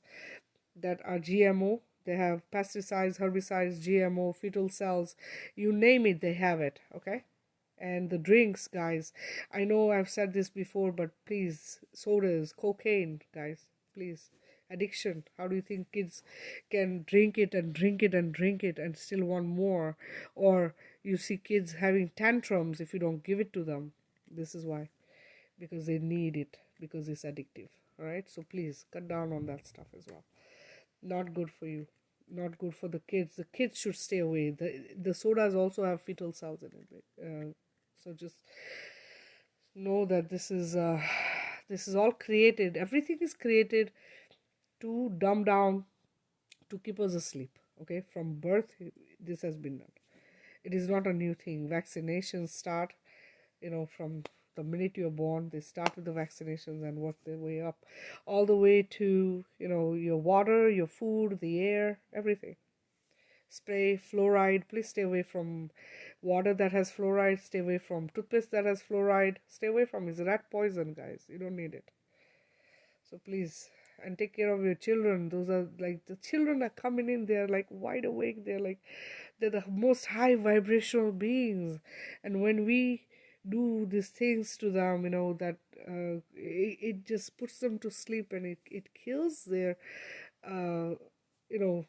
that are GMO. They have pesticides, herbicides, GMO, fetal cells, you name it, they have it. Okay, and the drinks, guys. I know I've said this before, but please, sodas, cocaine, guys, please. Addiction. How do you think kids can drink it and drink it and drink it and still want more? Or you see kids having tantrums if you don't give it to them. This is why. Because they need it, because it's addictive. All right, so please cut down on that stuff as well. Not good for you, not good for the kids. The kids should stay away. The sodas also have fetal cells in it. So just know that this is all created. Everything is created to dumb down, to keep us asleep. Okay, from birth this has been done. It is not a new thing. Vaccinations start, from the minute you're born. They start with the vaccinations and work their way up, all the way to your water, your food, the air, everything. Spray fluoride. Please stay away from water that has fluoride. Stay away from toothpaste that has fluoride. Stay away from It's rat poison, guys. You don't need it. So please, and take care of your children. Those are like, the children are coming in, they're like wide awake, they're the most high vibrational beings. And when we do these things to them, that it just puts them to sleep, and it kills their uh, you know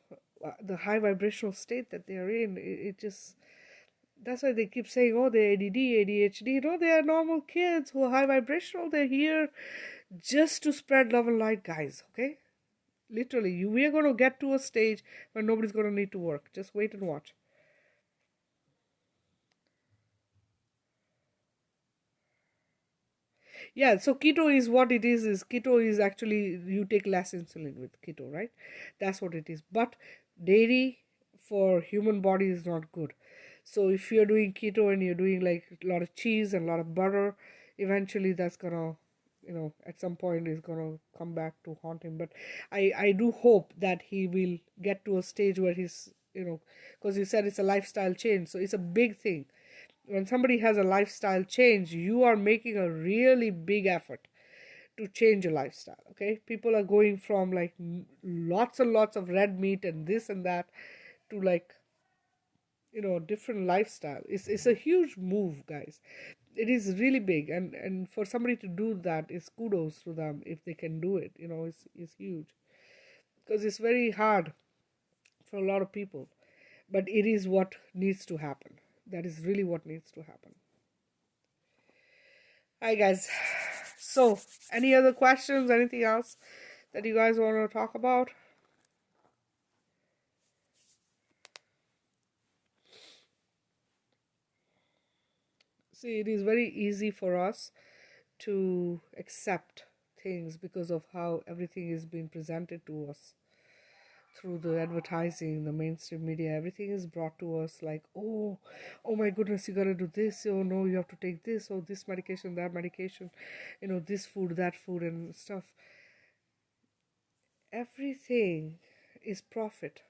the high vibrational state that they are in. It just, That's why they keep saying, oh, they're ADD, ADHD. No, they are normal kids who are high vibrational. They're here just to spread love and light, guys, okay? Literally, we are going to get to a stage where nobody's going to need to work. Just wait and watch. Yeah, so keto is what it is keto is actually you take less insulin with keto, right? That's what it is. But dairy for human body is not good. So if you're doing keto and you're doing like a lot of cheese and a lot of butter, eventually that's gonna, at some point is gonna come back to haunt him. But I do hope that he will get to a stage where he's, because you said it's a lifestyle change, so it's a big thing. When somebody has a lifestyle change, you are making a really big effort to change your lifestyle. Okay, people are going from like lots and lots of red meat and this and that to like, different lifestyle. It's a huge move, guys. It is really big, and for somebody to do that is kudos to them if they can do it. It's huge, because it's very hard for a lot of people, but it is what needs to happen. That is really what needs to happen. Hi guys. So, any other questions? Anything else that you guys want to talk about? See, it is very easy for us to accept things because of how everything is being presented to us through the advertising, the mainstream media. Everything is brought to us like, oh my goodness, you gotta do this. Oh no, you have to take this. Oh, this medication, that medication. This food, that food, and stuff. Everything is profit.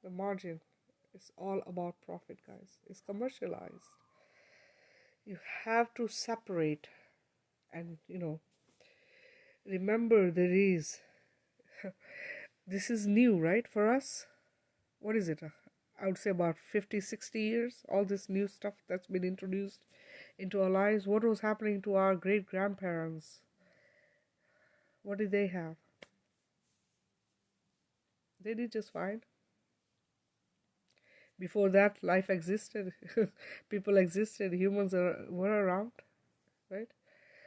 The margin is all about profit, guys. It's commercialized. You have to separate, and remember, there is this is new, right, for us. What is it? I would say about 50, 60 years. All this new stuff that's been introduced into our lives. What was happening to our great grandparents? What did they have? They did just fine. Before that, life existed. People existed. Were around, right?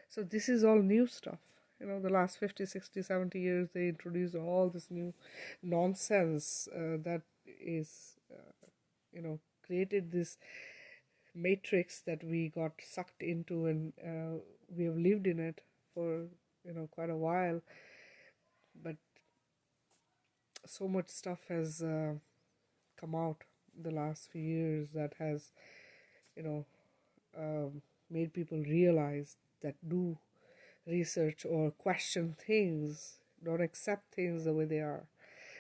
So this is all new stuff. The last 50, 60, 70 years, they introduced all this new nonsense that is, created this matrix that we got sucked into, and we have lived in it for, quite a while. But so much stuff has come out the last few years that has, you know, made people realize that do research or question things, don't accept things the way they are,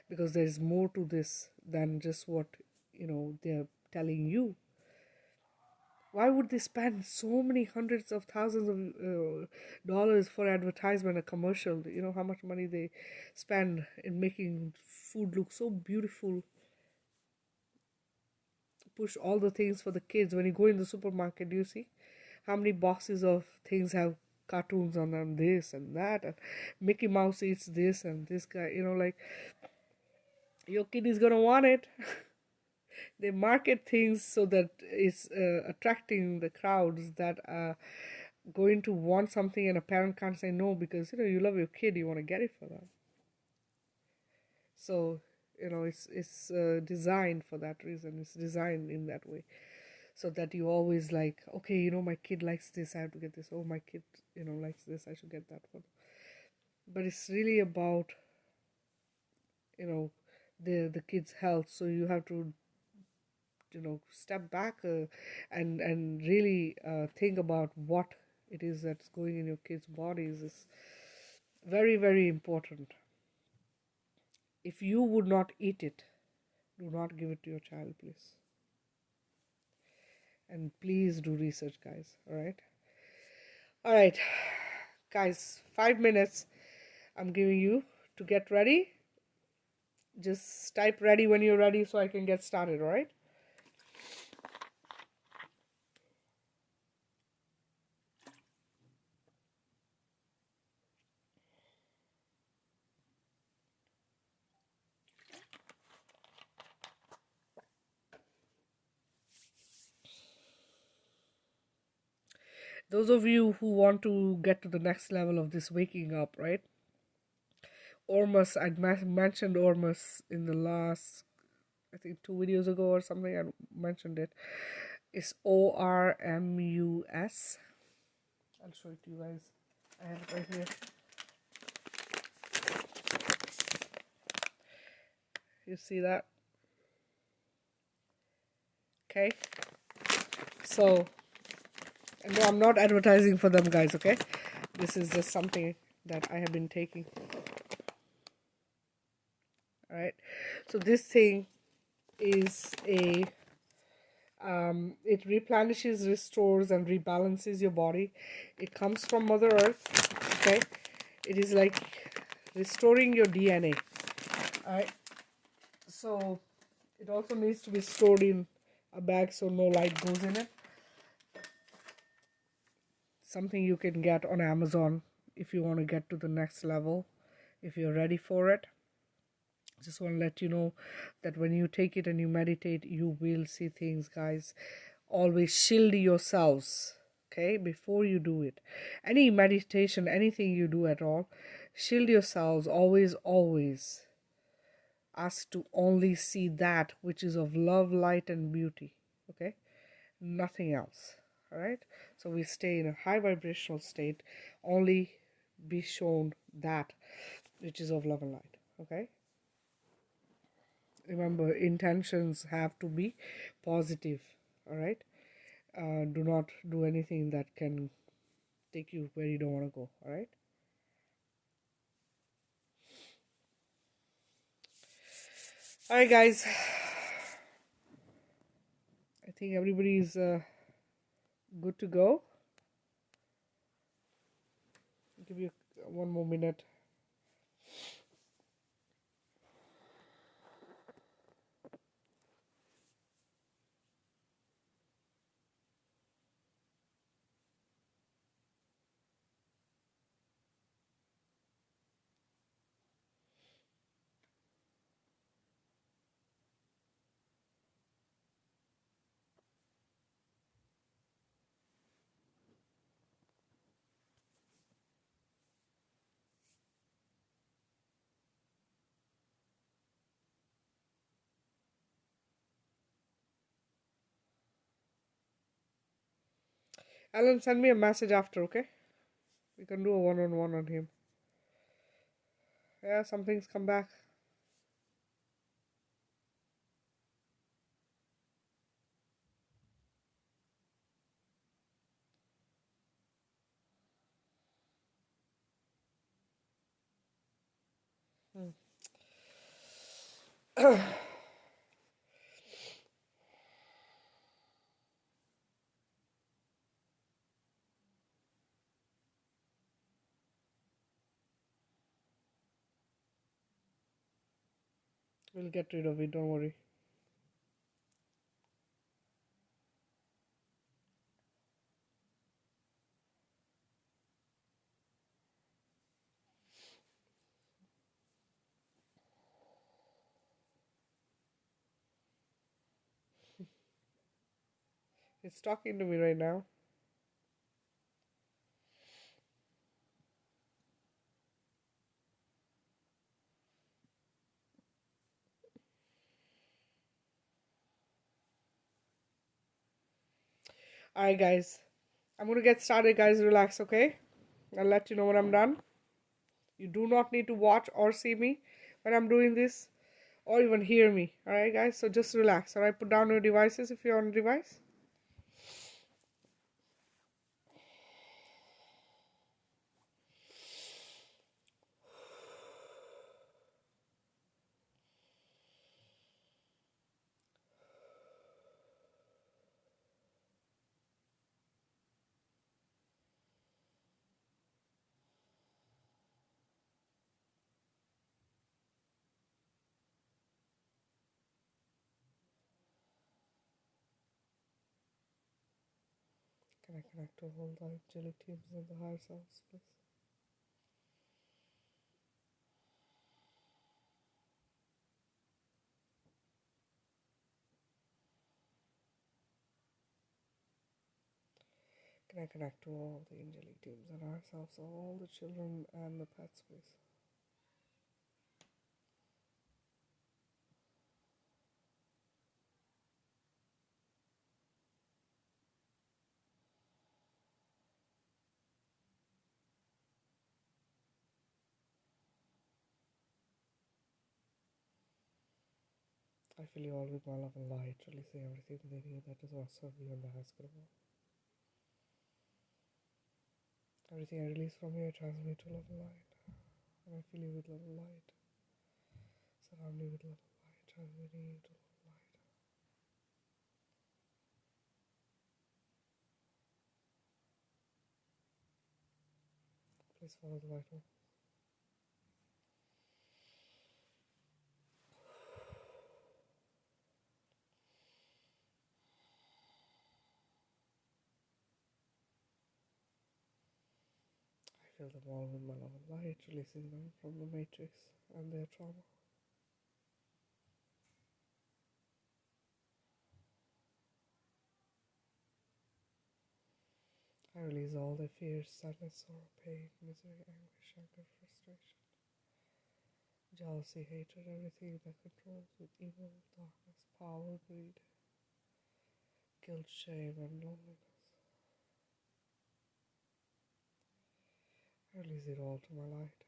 because there is more to this than just what they're telling you. Why would they spend so many hundreds of thousands of dollars for advertisement, a commercial? You know how much money they spend in making food look so beautiful, push all the things for the kids. When you go in the supermarket, you see how many boxes of things have cartoons on them, this and that, and Mickey Mouse eats this, and this guy, like, your kid is gonna want it. They market things so that it's attracting the crowds that are going to want something, and a parent can't say no, because you love your kid, you want to get it for them. So it's designed for that reason. It's designed in that way, so that you always like, okay, my kid likes this, I have to get this. Oh, my kid likes this, I should get that one. But it's really about the kid's health. So you have to step back and really think about what it is that's going in your kids' bodies. Is very, very important. If you would not eat it, do not give it to your child, please. And please do research, guys. All right, guys, 5 minutes I'm giving you to get ready. Just type ready when you're ready so I can get started. All right. Those of you who want to get to the next level of this waking up, right? Ormus, mentioned Ormus in the last, I think, 2 videos ago or something. I mentioned it. It's ORMUS. I'll show it to you guys. I have it right here. You see that? Okay. So, no, I'm not advertising for them, guys, okay? This is just something that I have been taking. Alright. So, this thing is it replenishes, restores, and rebalances your body. It comes from Mother Earth, okay? It is like restoring your DNA, alright? So, it also needs to be stored in a bag so no light goes in it. Something you can get on Amazon if you want to get to the next level, if you're ready for it. Just want to let you know that when you take it and you meditate, you will see things, guys. Always shield yourselves, okay, before you do it. Any meditation, anything you do at all, shield yourselves. Always ask to only see that which is of love, light, and beauty, okay? Nothing else. All right, so we stay in a high vibrational state, only be shown that which is of love and light. Okay, remember, intentions have to be positive. All right, do not do anything that can take you where you don't want to go. All right. All right, guys, I think everybody is good to go. I'll give you one more minute. Alan, send me a message after, okay? We can do a one-on-one on him. Yeah, some things come back. We'll get rid of it, don't worry. It's talking to me right now. Alright, guys. I'm going to get started, guys. Relax, okay? I'll let you know when I'm done. You do not need to watch or see me when I'm doing this, or even hear me. Alright, guys? So just relax, alright? Put down your devices if you're on a device. Can I connect to all the angelic teams and the higher selves, please? Can I connect to all the angelic teams and ourselves, all the children and the pet space? I fill you all with my love and light, releasing everything they need that does not serve you and that is good. Everything I release from you, I transmute to love and light. And I fill you with love and light. Surround you with love and light, transmuting you to love and light. Please follow the light home. I fill them all with my love and light, releasing them from the matrix and their trauma. I release all their fears, sadness, sorrow, pain, misery, anguish, anger, frustration, jealousy, hatred, everything that controls with evil, darkness, power, greed, guilt, shame, and loneliness. I release it all to my light.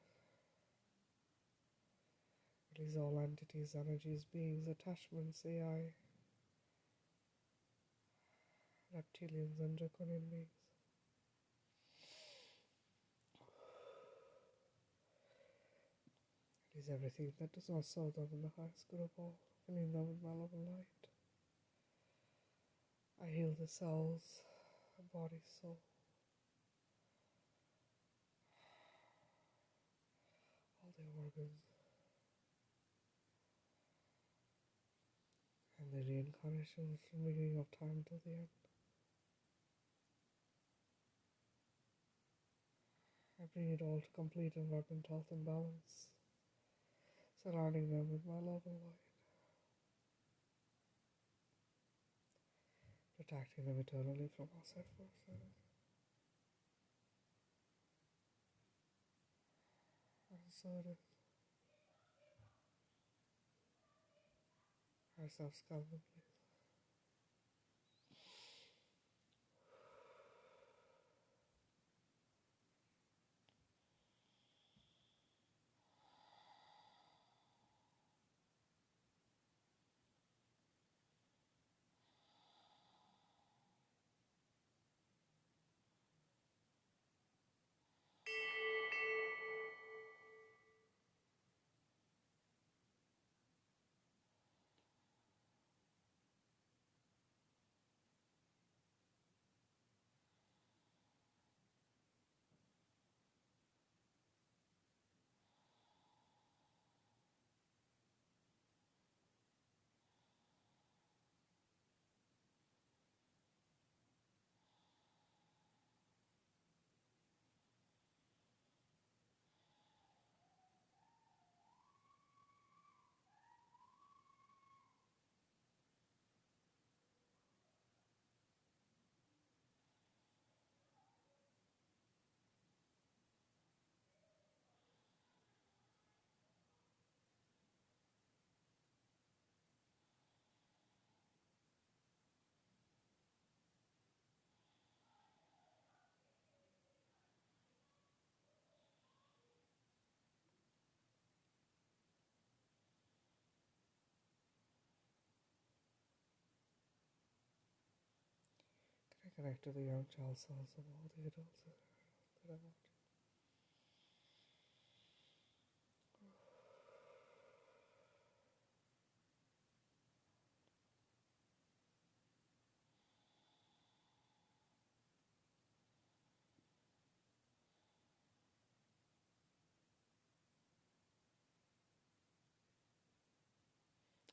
Release all entities, energies, beings, attachments, AI, reptilians, and draconian beings. Release everything that does not serve them in the highest good of all, filling them with my love and light. I heal the cells, body, soul, all the organs, and the reincarnations from the beginning of time till the end. I bring it all to complete and vibrant health and balance, surrounding them with my love and light, protecting them eternally from outside forces. And so it is. Ourselves calmly. Can I connect to the young child cells of all the adults that I want?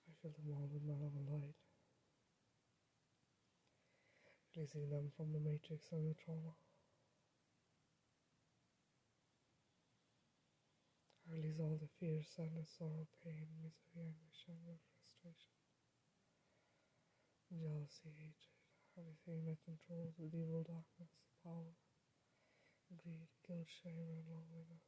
I fill them all with my love and light, releasing them from the matrix and the trauma. I release all the fear, sadness, sorrow, pain, misery, anguish, anger, frustration, jealousy, hatred, everything that controls with evil, darkness, power, greed, guilt, shame, and loneliness.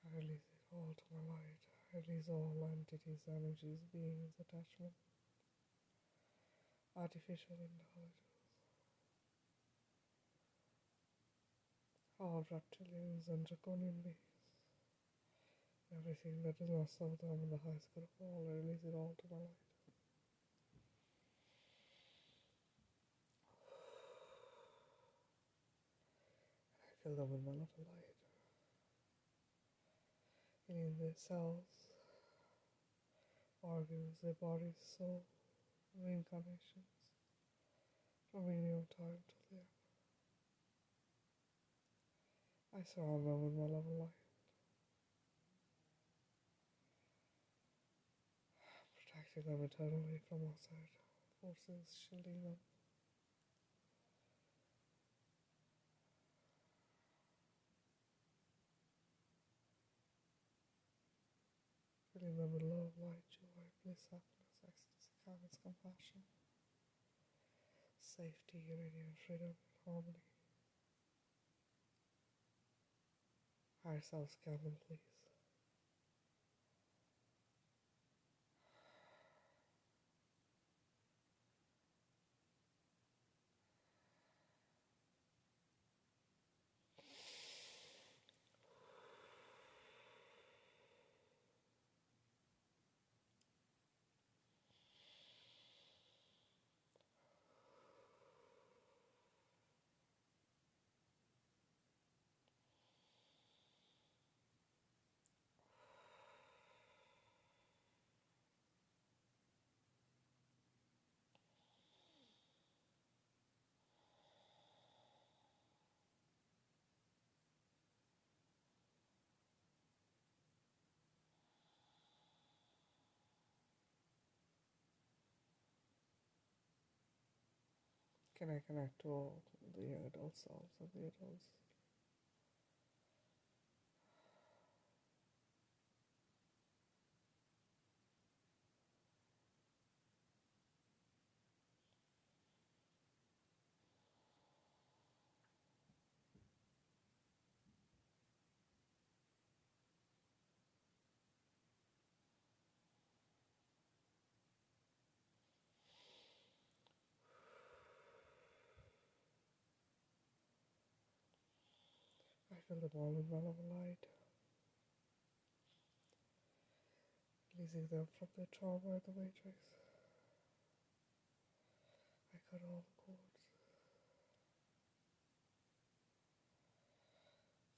I release it all to my light. I release all entities, energies, beings, attachment, artificial intelligence, all reptilians and draconian beings. Everything that is not serve them in the highest good of all, I release it all to my light. I fill them with my love and light, healing their cells, organs, their bodies, soul, reincarnations, from beginning of time till the end. I surround them with my love and light, protecting them eternally from outside forces, shielding them. Filling them with love, light, joy, bliss, happiness, ecstasy, kindness, compassion, safety, unity, and freedom, and harmony. Higher self, scan them, please. Can I connect to all the adult selves of the adults? I fill them all with my love and light, releasing them from their trauma and the matrix. I cut all the cords,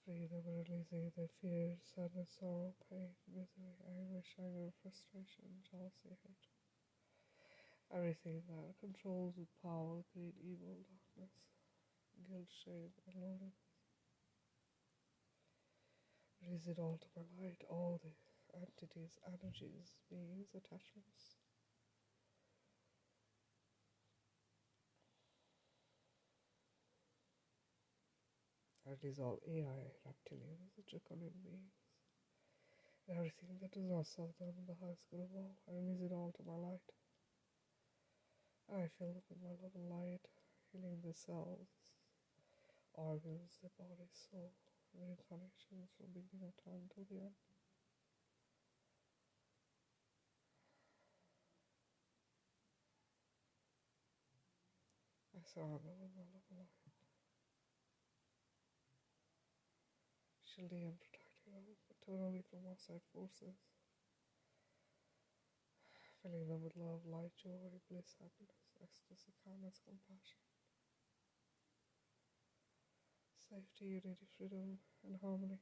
free them and releasing their fears, sadness, sorrow, pain, misery, anguish, anger, frustration, jealousy, hatred. Everything that controls with power, greed, evil, darkness, guilt, shame, and loneliness. Release it all to my light, all the entities, energies, beings, attachments. I release all AI, reptilians, draconian beings, and everything that does not serve them in the highest good of all. I release it all to my light. I fill them with my love and light, healing their cells, organs, their body, soul, reincarnations from beginning of time till the end. I surround them with my love and light, shielding and protecting them eternally from outside forces, filling them with love, light, joy, bliss, happiness, ecstasy, kindness, compassion, safety, unity, freedom, and harmony.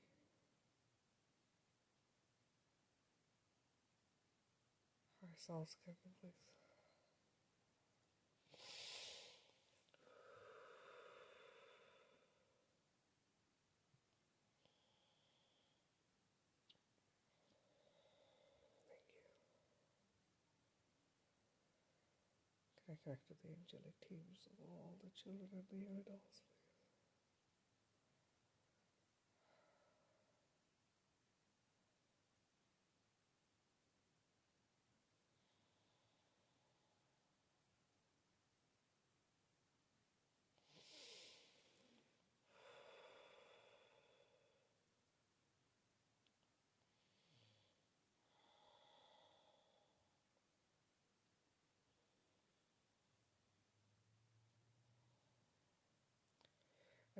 Ourselves can please. Thank you. Can I connect to the angelic teams of all the children and the young adults, please?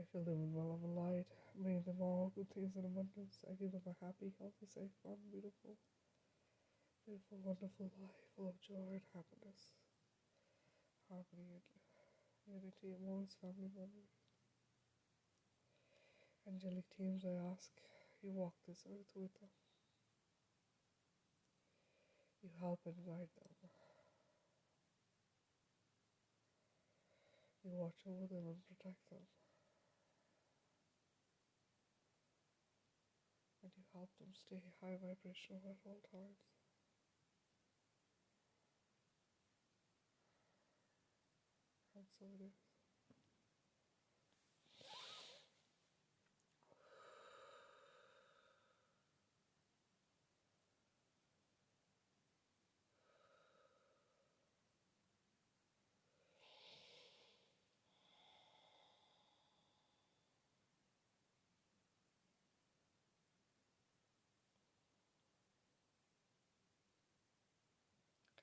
I fill them with my love and light, bring them all good things in abundance. I give them a happy, healthy, safe, fun, beautiful, beautiful, wonderful life full of joy and happiness, harmony and unity amongst family members. Angelic teams, I ask you walk this earth with them. You help and guide them. You watch over them and protect them. And you help them stay high vibrational at all times. And so it is.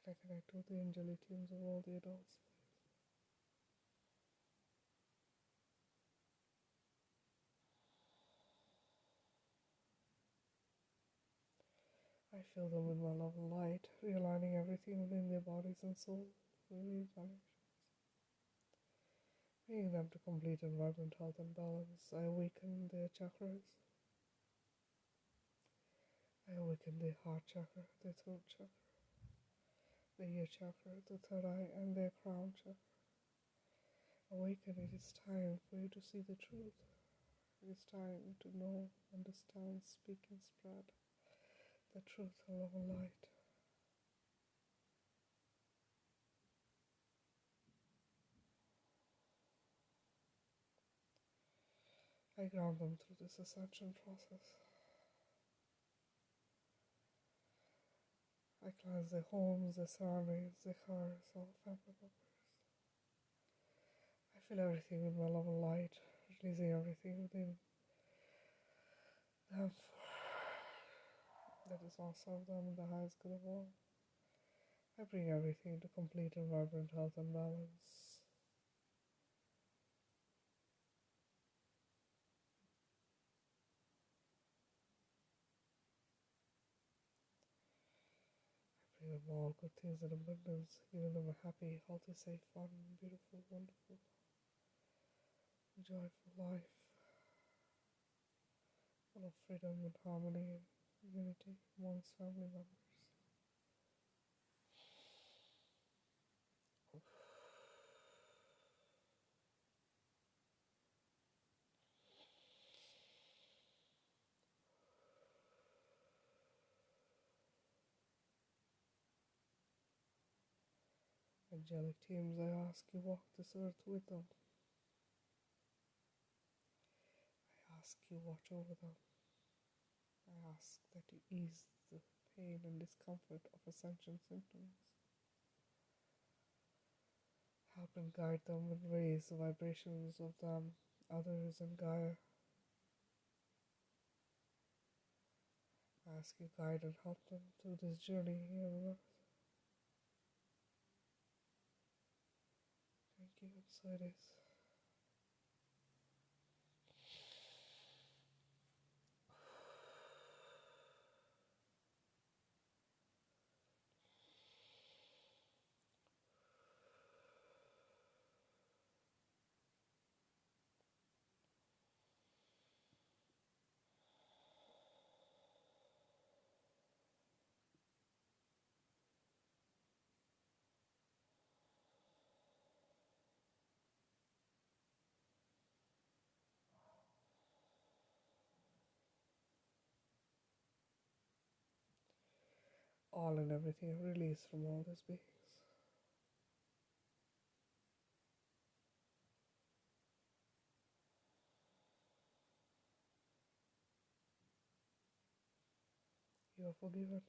Can I connect with the angelic teams of all the adults? I fill them with my love and light, realigning everything within their bodies and souls, reincarnations, bringing them to complete and vibrant health and balance. I awaken their chakras. I awaken their heart chakra, their throat chakra, their ear chakra, the third eye, and their crown chakra. Awaken, it is time for you to see the truth. It is time to know, understand, speak, and spread the truth of love and light. I ground them through this ascension process. I cleanse their homes, their surroundings, their cars, all family members. I fill everything with my love and light, releasing everything within them that does not serve them in the highest good of all. I bring everything to complete and vibrant health and balance. I bring them all good things in abundance, giving them a happy, healthy, safe, fun, beautiful, wonderful, joyful life, full of freedom and harmony and unity amongst family members. Angelic teams, I ask you walk this earth with them. I ask you watch over them. I ask that you ease the pain and discomfort of ascension symptoms. Help and guide them and raise the vibrations of them, others, and Gaia. I ask you guide and help them through this journey here on earth. Thank you, and so it is. All and everything are released from all these beings. You are forgiven.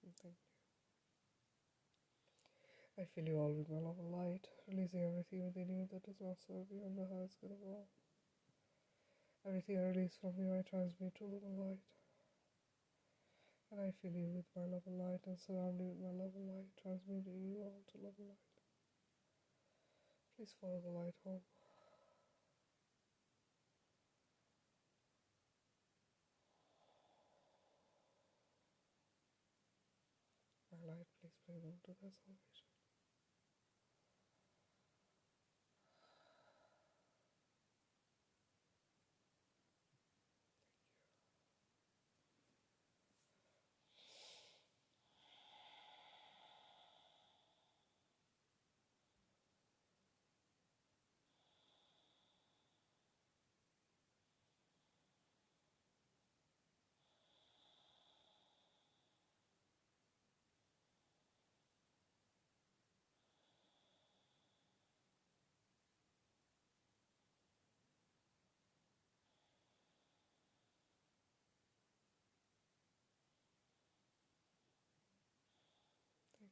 And thank you. I fill you all with my love and light, releasing everything within you that does not serve you and the highest good of all. Everything I release from you, I transmute to love and light. And I fill you with my love and light and surround you with my love and light, transmuting you all to love and light. Please follow the light home. My light, please bring them to their salvation. Thank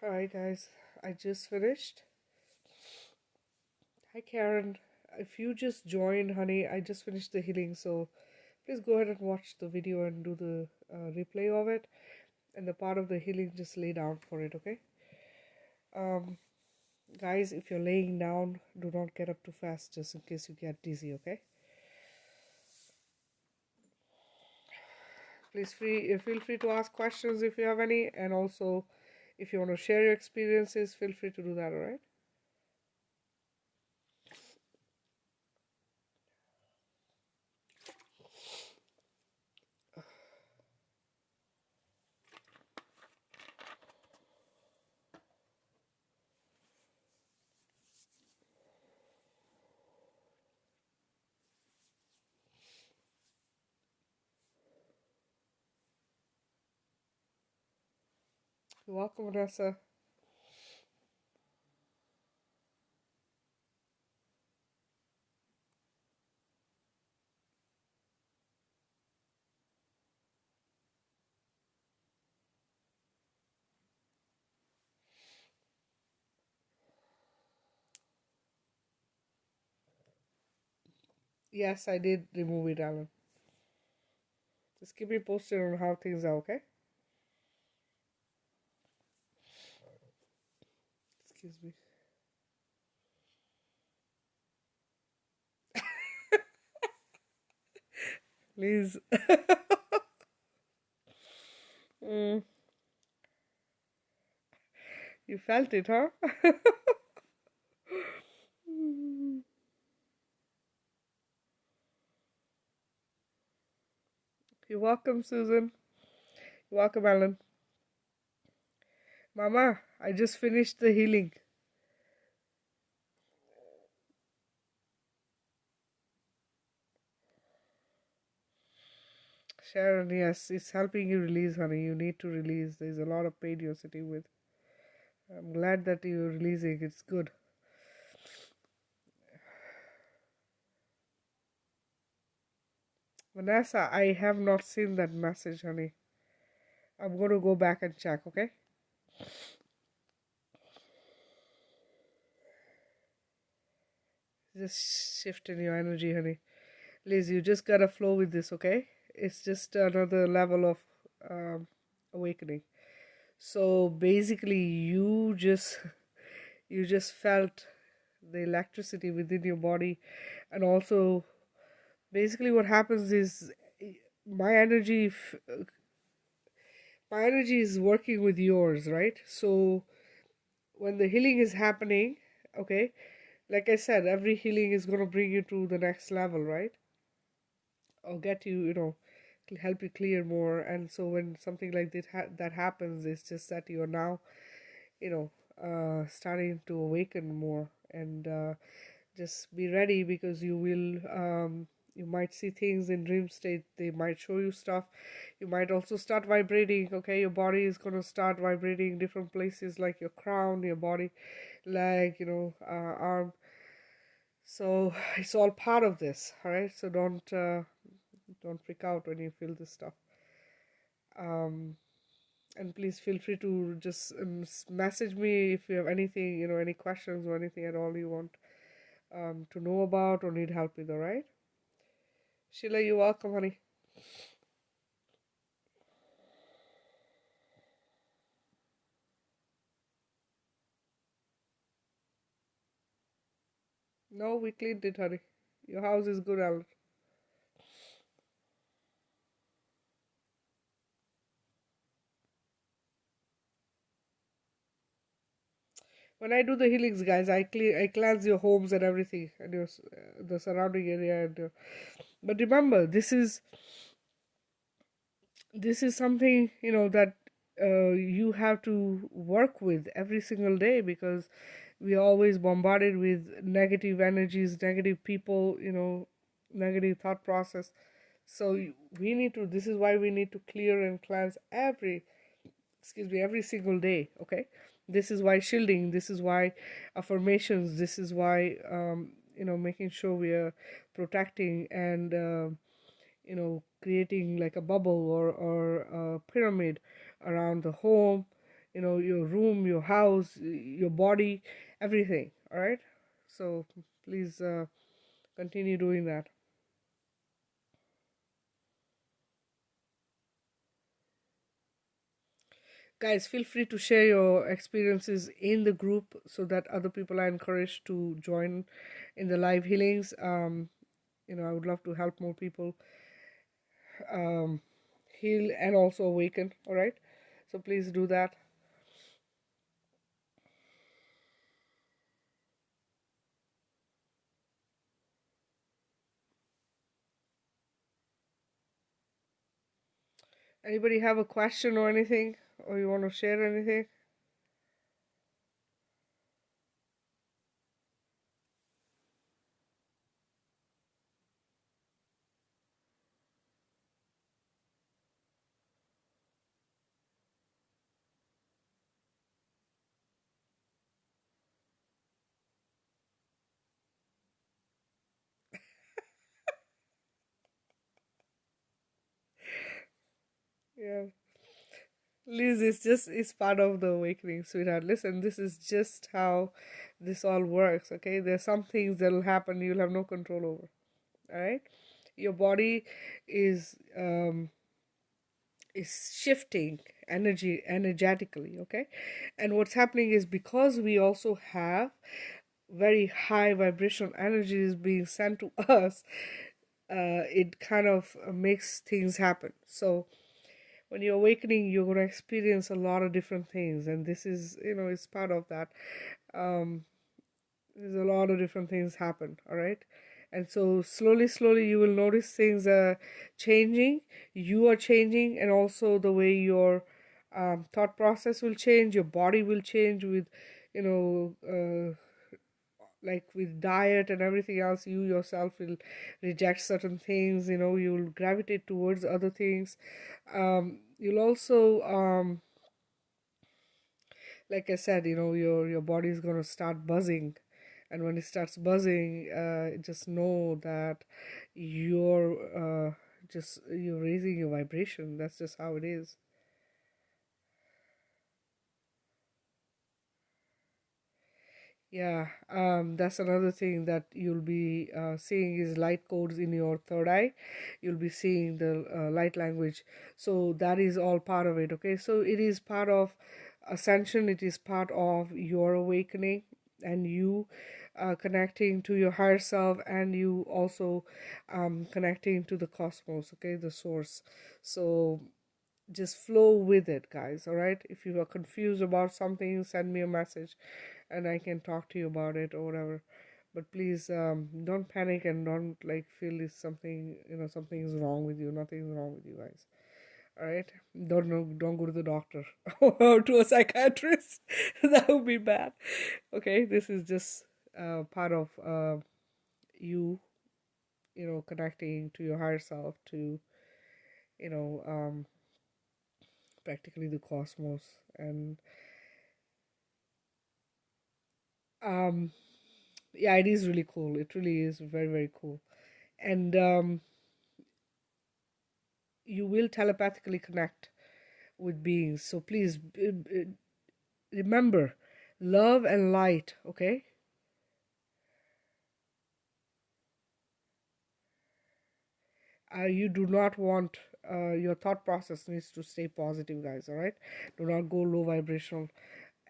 you. Alright, guys, I just finished. Hi, Karen. If you just joined, honey, I just finished the healing, so please go ahead and watch the video and do the replay of it. And the part of the healing, just lay down for it, okay? Um, Guys, if you're laying down, do not get up too fast just in case you get dizzy, okay? Please feel free to ask questions if you have any, and also if you want to share your experiences, feel free to do that, alright? You're welcome, Vanessa. Yes, I did remove it, Alan. Just keep me posted on how things are, okay? Excuse me. Please. Mm, you felt it, huh? You're welcome, Susan. You're welcome, Alan. Mama, I just finished the healing. Sharon, yes, it's helping you release, honey. You need to release. There's a lot of pain you're sitting with. I'm glad that you're releasing. It's good. Vanessa, I have not seen that message, honey. I'm going to go back and check, okay? Just shift in your energy, honey. Liz, you just gotta flow with this, okay? It's just another level of um, awakening. So basically, you just felt the electricity within your body, and also basically what happens is my energy my energy is working with yours, right? So when the healing is happening, okay, like I said, every healing is going to bring you to the next level, right? Or get you, help you clear more. And so when something like that happens, it's just that you're now, you know, starting to awaken more. And just be ready, because you might see things in dream state. They might show you stuff. You might also start vibrating. Okay, your body is going to start vibrating different places, like your crown, your body, leg, arm. So it's all part of this. All right, so don't freak out when you feel this stuff. And please feel free to just message me if you have anything, any questions or anything at all you want to know about or need help with. All right, Sheila, you're welcome, honey. No, we cleaned it, honey. Your house is good, Alan. When I do the healings, guys, I cleanse your homes and everything, and the surrounding area. But remember, this is something that you have to work with every single day, because we are always bombarded with negative energies, negative people, negative thought process. So we need to. This is why we need to clear and cleanse every single day. Okay, this is why shielding. This is why affirmations. This is why making sure we are protecting and creating like a bubble or a pyramid around the home, your room, your house, your body, everything. All right. So please continue doing that. Guys, feel free to share your experiences in the group so that other people are encouraged to join in the live healings. I would love to help more people um, heal and also awaken. All right, so please do that. Anybody have a question or anything, or you want to share anything? Yeah. Liz, it's part of the awakening, sweetheart. Listen, this is just how this all works, okay? There's some things that'll happen you'll have no control over. All right? Your body is is shifting energetically, okay? And what's happening is because we also have very high vibrational energies being sent to us, it kind of makes things happen. So when you're awakening, you're going to experience a lot of different things, and this is, it's part of that. um, there's a lot of different things happen, all right? And so slowly you will notice things changing. You are changing, and also the way your thought process will change, your body will change with, you know like with diet and everything else. You yourself will reject certain things, you'll gravitate towards other things. You'll also, like I said, your body is going to start buzzing. And when it starts buzzing, just know that you're you're raising your vibration. That's just how it is. Yeah, that's another thing that you'll be seeing is light codes in your third eye. You'll be seeing the light language. So that is all part of it, okay? So it is part of ascension, it is part of your awakening, and you connecting to your higher self, and you also connecting to the cosmos, okay? The source. So just flow with it, guys, all right? If you are confused about something, send me a message and I can talk to you about it or whatever. But please, don't panic and don't like feel it's something, something is wrong with you. Nothing is wrong with you, guys. All right, don't go to the doctor or to a psychiatrist. That would be bad. Okay, this is just part of you, connecting to your higher self, to you know um, practically the cosmos. And um, yeah, it is really cool. It really is very, very cool. And you will telepathically connect with beings. So please remember, love and light, okay? You do not want, your thought process needs to stay positive, guys, all right? Do not go low vibrational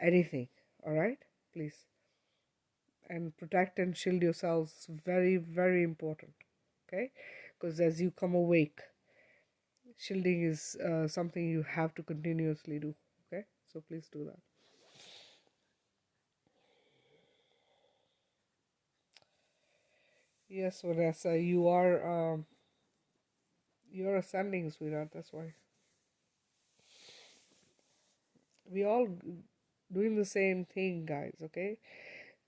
anything, all right? Please. And protect and shield yourselves. Very, very important, okay? Because as you come awake, shielding is something you have to continuously do, okay? So please do that. Yes, Vanessa, you're ascending, sweetheart. That's why we all doing the same thing, guys. Okay,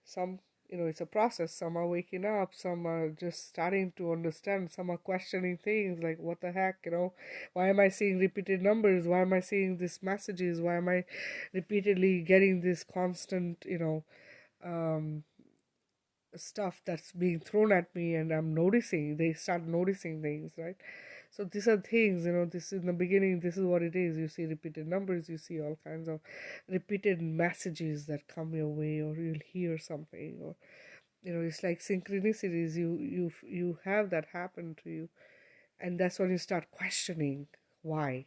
some, it's a process. Some are waking up. Some are just starting to understand. Some are questioning things like, what the heck, why am I seeing repeated numbers? Why am I seeing these messages? Why am I repeatedly getting this constant, um, stuff that's being thrown at me? And I'm noticing. They start noticing things, right? So these are things, this in the beginning, this is what it is. You see repeated numbers, you see all kinds of repeated messages that come your way, or you'll hear something, or it's like synchronicities. You have that happen to you, and that's when you start questioning why.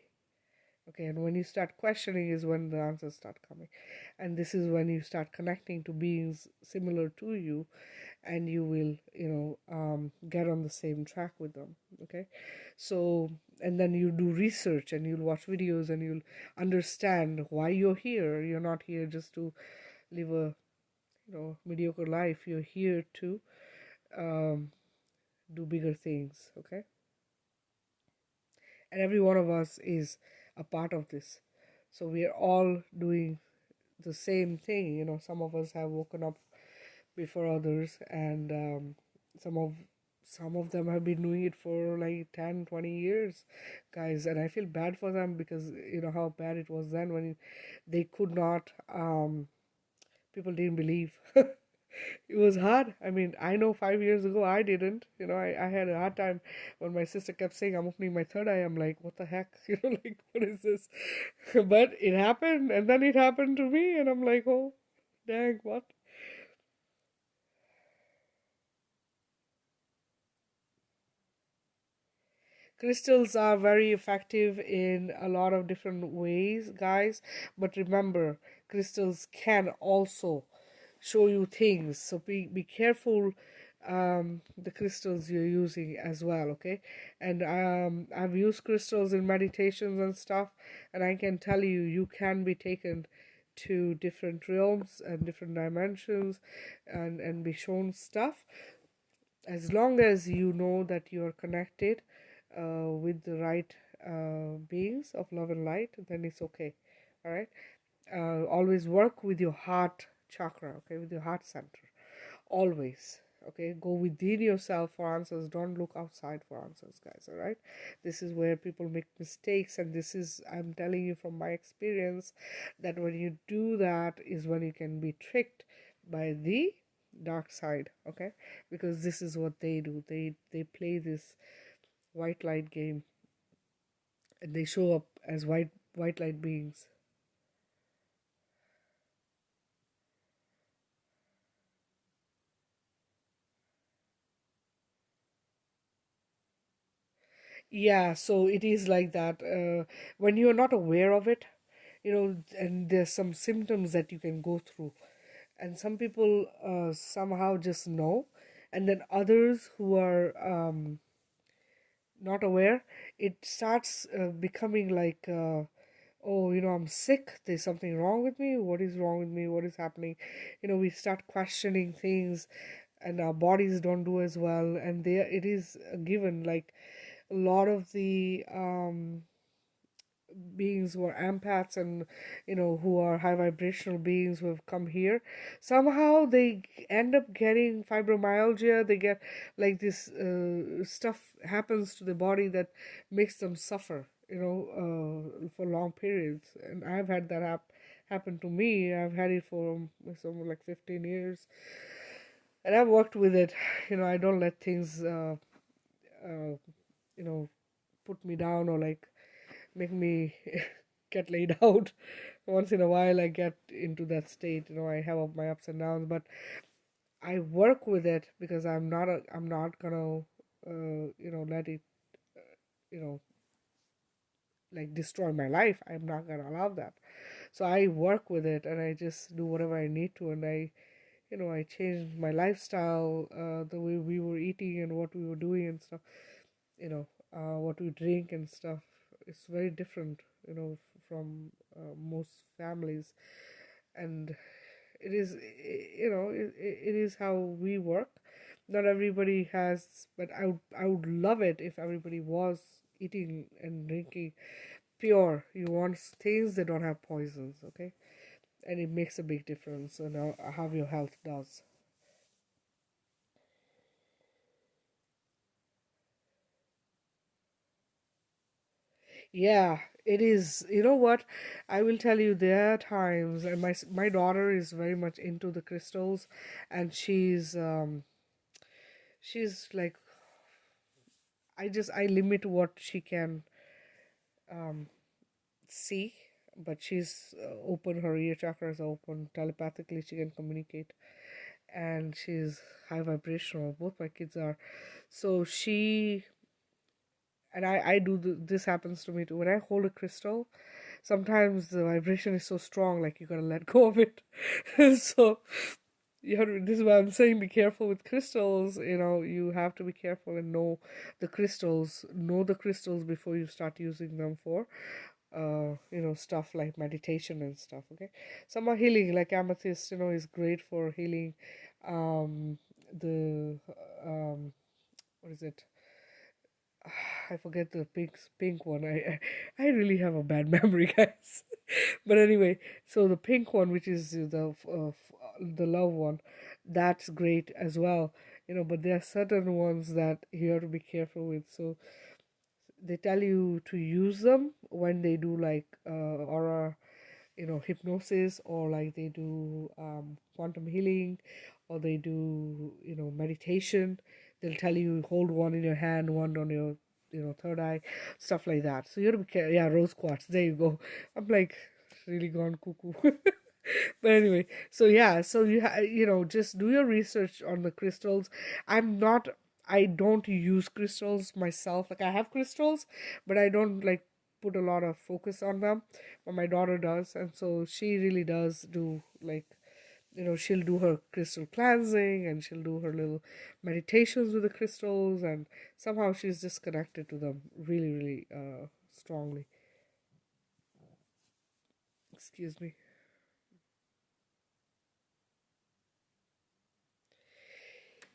Okay, and when you start questioning is when the answers start coming. And this is when you start connecting to beings similar to you, and you will, get on the same track with them. Okay, so, and then you do research and you'll watch videos and you'll understand why you're here. You're not here just to live a, mediocre life. You're here to um, do bigger things. Okay, and every one of us is a part of this. So we are all doing the same thing. Some of us have woken up before others, and some of some of them have been doing it for like 10, 20 years, guys. And I feel bad for them, because you know how bad it was then when they could not, people didn't believe. It was hard. I mean, I know 5 years ago I didn't. I had a hard time when my sister kept saying I'm opening my third eye. I'm like, what the heck? Like, what is this? But it happened, and then it happened to me, and I'm like, oh, dang, what? Crystals are very effective in a lot of different ways, guys. But remember, crystals can also show you things. So be careful the crystals you're using as well, okay? And I've used crystals in meditations and stuff, and I can tell you, you can be taken to different realms and different dimensions and be shown stuff as long as you know that you are connected with the right beings of love and light, then it's okay. All right. Always work with your heart chakra, okay, with your heart center. Always. Okay, go within yourself for answers. Don't look outside for answers, guys. All right, this is where people make mistakes, and this is, I'm telling you from my experience, that when you do that is when you can be tricked by the dark side. Okay, because this is what they do. They play this white light game, and they show up as white light beings. Yeah, so it is like that. When you're not aware of it, and there's some symptoms that you can go through, and some people somehow just know, and then others who are not aware, it starts becoming like, oh, I'm sick. There's something wrong with me. What is wrong with me? What is happening? We start questioning things, and our bodies don't do as well. And there, it is a given. Like a lot of the beings who are empaths, and who are high vibrational beings who have come here, somehow they end up getting fibromyalgia. They get like this stuff happens to the body that makes them suffer, for long periods. And I've had that happen to me. I've had it for something like 15 years, and I've worked with it. I don't let things uh, you know put me down, or like make me get laid out. Once in a while I get into that state. I have my ups and downs, but I work with it because I'm not gonna let it you know like destroy my life. I'm not gonna allow that. So I work with it, and I just do whatever I need to. And I changed my lifestyle, the way we were eating and what we were doing and stuff, what we drink and stuff. It's very different, from most families. And it is, it is how we work. Not everybody has, but I would love it if everybody was eating and drinking pure. You want things that don't have poisons, okay? And it makes a big difference in how your health does. Yeah, it is. You know what? I will tell you, there are times, and my daughter is very much into the crystals, and she's like, I limit what she can um see, but she's open. Her ear chakras are open. Telepathically, she can communicate, and she's high vibrational. Both my kids are. So she and I do this happens to me too. When I hold a crystal, sometimes the vibration is so strong, like you gotta let go of it. So this is why I'm saying be careful with crystals. You have to be careful and know the crystals before you start using them for stuff like meditation and stuff. Okay, some are healing, like amethyst, is great for healing. The what is it? I forget the pink one. I really have a bad memory, guys. But anyway, so the pink one, which is the love one, that's great as well. But there are certain ones that you have to be careful with. So they tell you to use them when they do like aura, hypnosis, or like they do quantum healing, or they do meditation. They'll tell you hold one in your hand, one on your third eye, stuff like that. So you have to be careful. Yeah, rose quartz, there you go. I'm like really gone cuckoo. But anyway, so yeah, so just do your research on the crystals. I'm not I don't use crystals myself. Like I have crystals, but I don't like put a lot of focus on them. But my daughter does, and so she really does do like, she'll do her crystal cleansing and she'll do her little meditations with the crystals, and somehow she's just connected to them really, really strongly. Excuse me.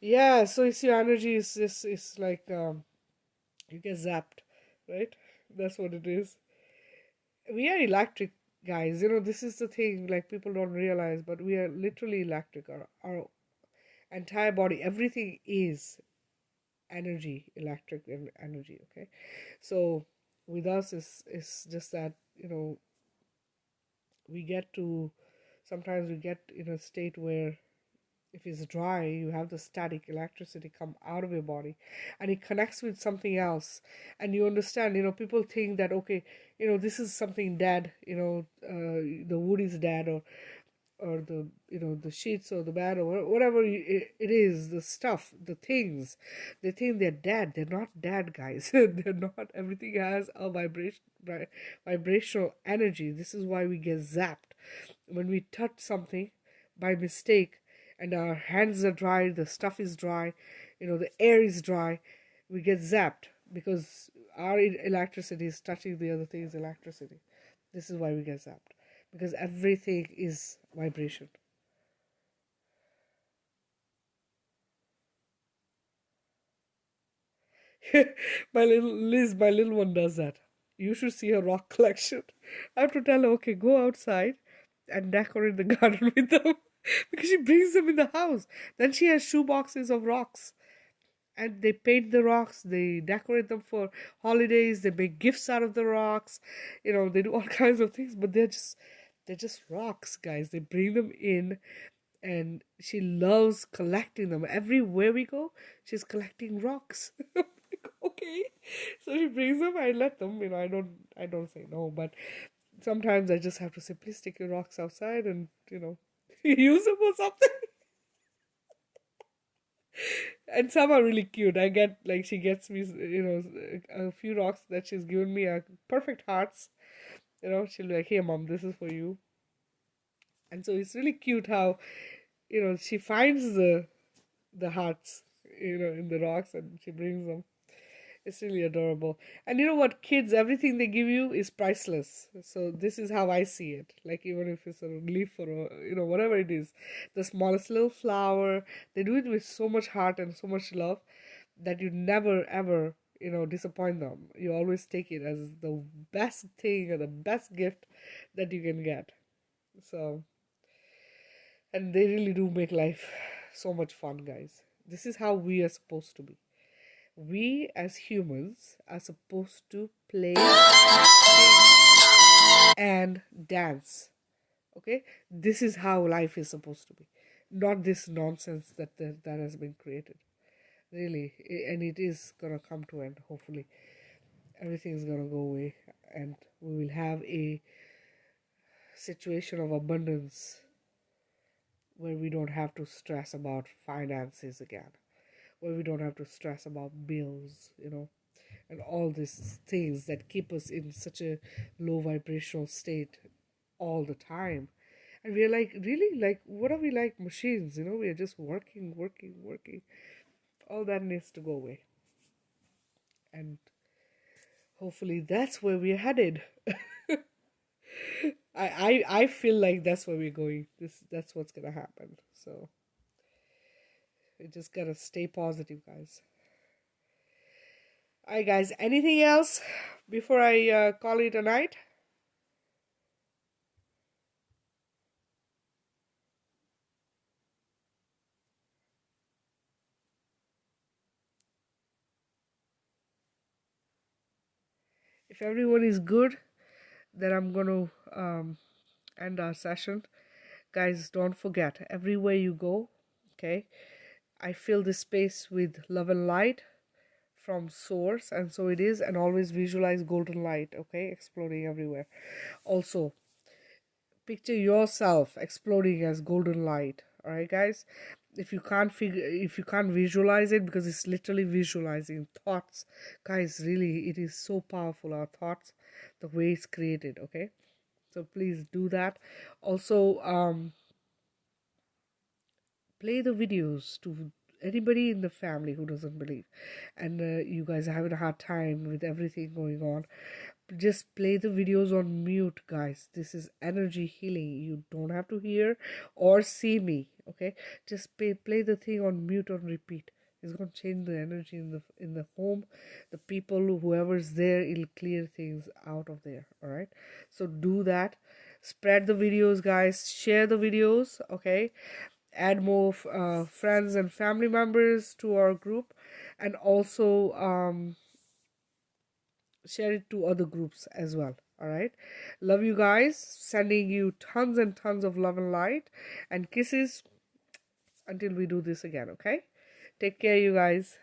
Yeah, so it's your energy is just it's like you get zapped, right? That's what it is. We are electric, guys. This is the thing, like people don't realize, but we are literally electric. Our entire body, everything is energy, electric and energy, okay? So with us is just that, we get to sometimes we get in a state where if it's dry, you have the static electricity come out of your body and it connects with something else. And you understand, people think that, okay, this is something dead, the wood is dead, or the the sheets or the bed or whatever it is, the stuff, the things, they think they're dead. They're not dead, guys. They're not. Everything has a vibrational energy. This is why we get zapped when we touch something by mistake, and our hands are dry, the stuff is dry, the air is dry. We get zapped because our electricity is touching the other thing's electricity. This is why we get zapped, because everything is vibration. My little one does that. You should see her rock collection. I have to tell her, okay, go outside and decorate the garden with them because she brings them in the house. Then she has shoe boxes of rocks, and they paint the rocks, they decorate them for holidays, they make gifts out of the rocks, they do all kinds of things, but they're just rocks, guys. They bring them in, and she loves collecting them. Everywhere we go, she's collecting rocks. Like, okay, so she brings them. I let them. I don't say no, but sometimes I just have to say, please take your rocks outside and use them for something. And some are really cute. I get like she gets me, a few rocks that she's given me are perfect hearts. She'll be like, "Hey, mom, this is for you." And so it's really cute how she finds the hearts, in the rocks, and she brings them. It's really adorable. And you know what, kids, everything they give you is priceless. So this is how I see it. Like even if it's a leaf or whatever it is, the smallest little flower, they do it with so much heart and so much love that you never ever disappoint them. You always take it as the best thing or the best gift that you can get. So, and they really do make life so much fun, guys. This is how we are supposed to be. We as humans are supposed to play, and dance. Okay, this is how life is supposed to be, not this nonsense that has been created. Really, and it is gonna come to end. Hopefully, everything is gonna go away, and we will have a situation of abundance where we don't have to stress about finances again, where we don't have to stress about bills, and all these things that keep us in such a low vibrational state all the time. And we're like, really, like, what are we, like machines? We are just working, working, working. All that needs to go away. And hopefully that's where we're headed. I feel like that's where we're going. That's what's gonna happen. So we just gotta stay positive, guys. Alright, guys. Anything else before I call it a night? If everyone is good, then I'm gonna end our session. Guys, don't forget, everywhere you go, okay, I fill this space with love and light from source, and so it is. And always visualize golden light, okay, exploding everywhere. Also, picture yourself exploding as golden light. All right, guys. if you can't visualize it, because it's literally visualizing thoughts, guys. Really, it is so powerful, our thoughts, the way it's created. Okay, so please do that. Also, play the videos to anybody in the family who doesn't believe, and you guys are having a hard time with everything going on. Just play the videos on mute, guys. This is energy healing. You don't have to hear or see me. Okay, just play the thing on mute, on repeat. It's going to change the energy in the home, the people, whoever's there. It'll clear things out of there. All right, so do that. Spread the videos, guys. Share the videos. Okay, add more friends and family members to our group, and also share it to other groups as well. All right, love you guys, sending you tons and tons of love and light and kisses until we do this again. Okay, take care, you guys.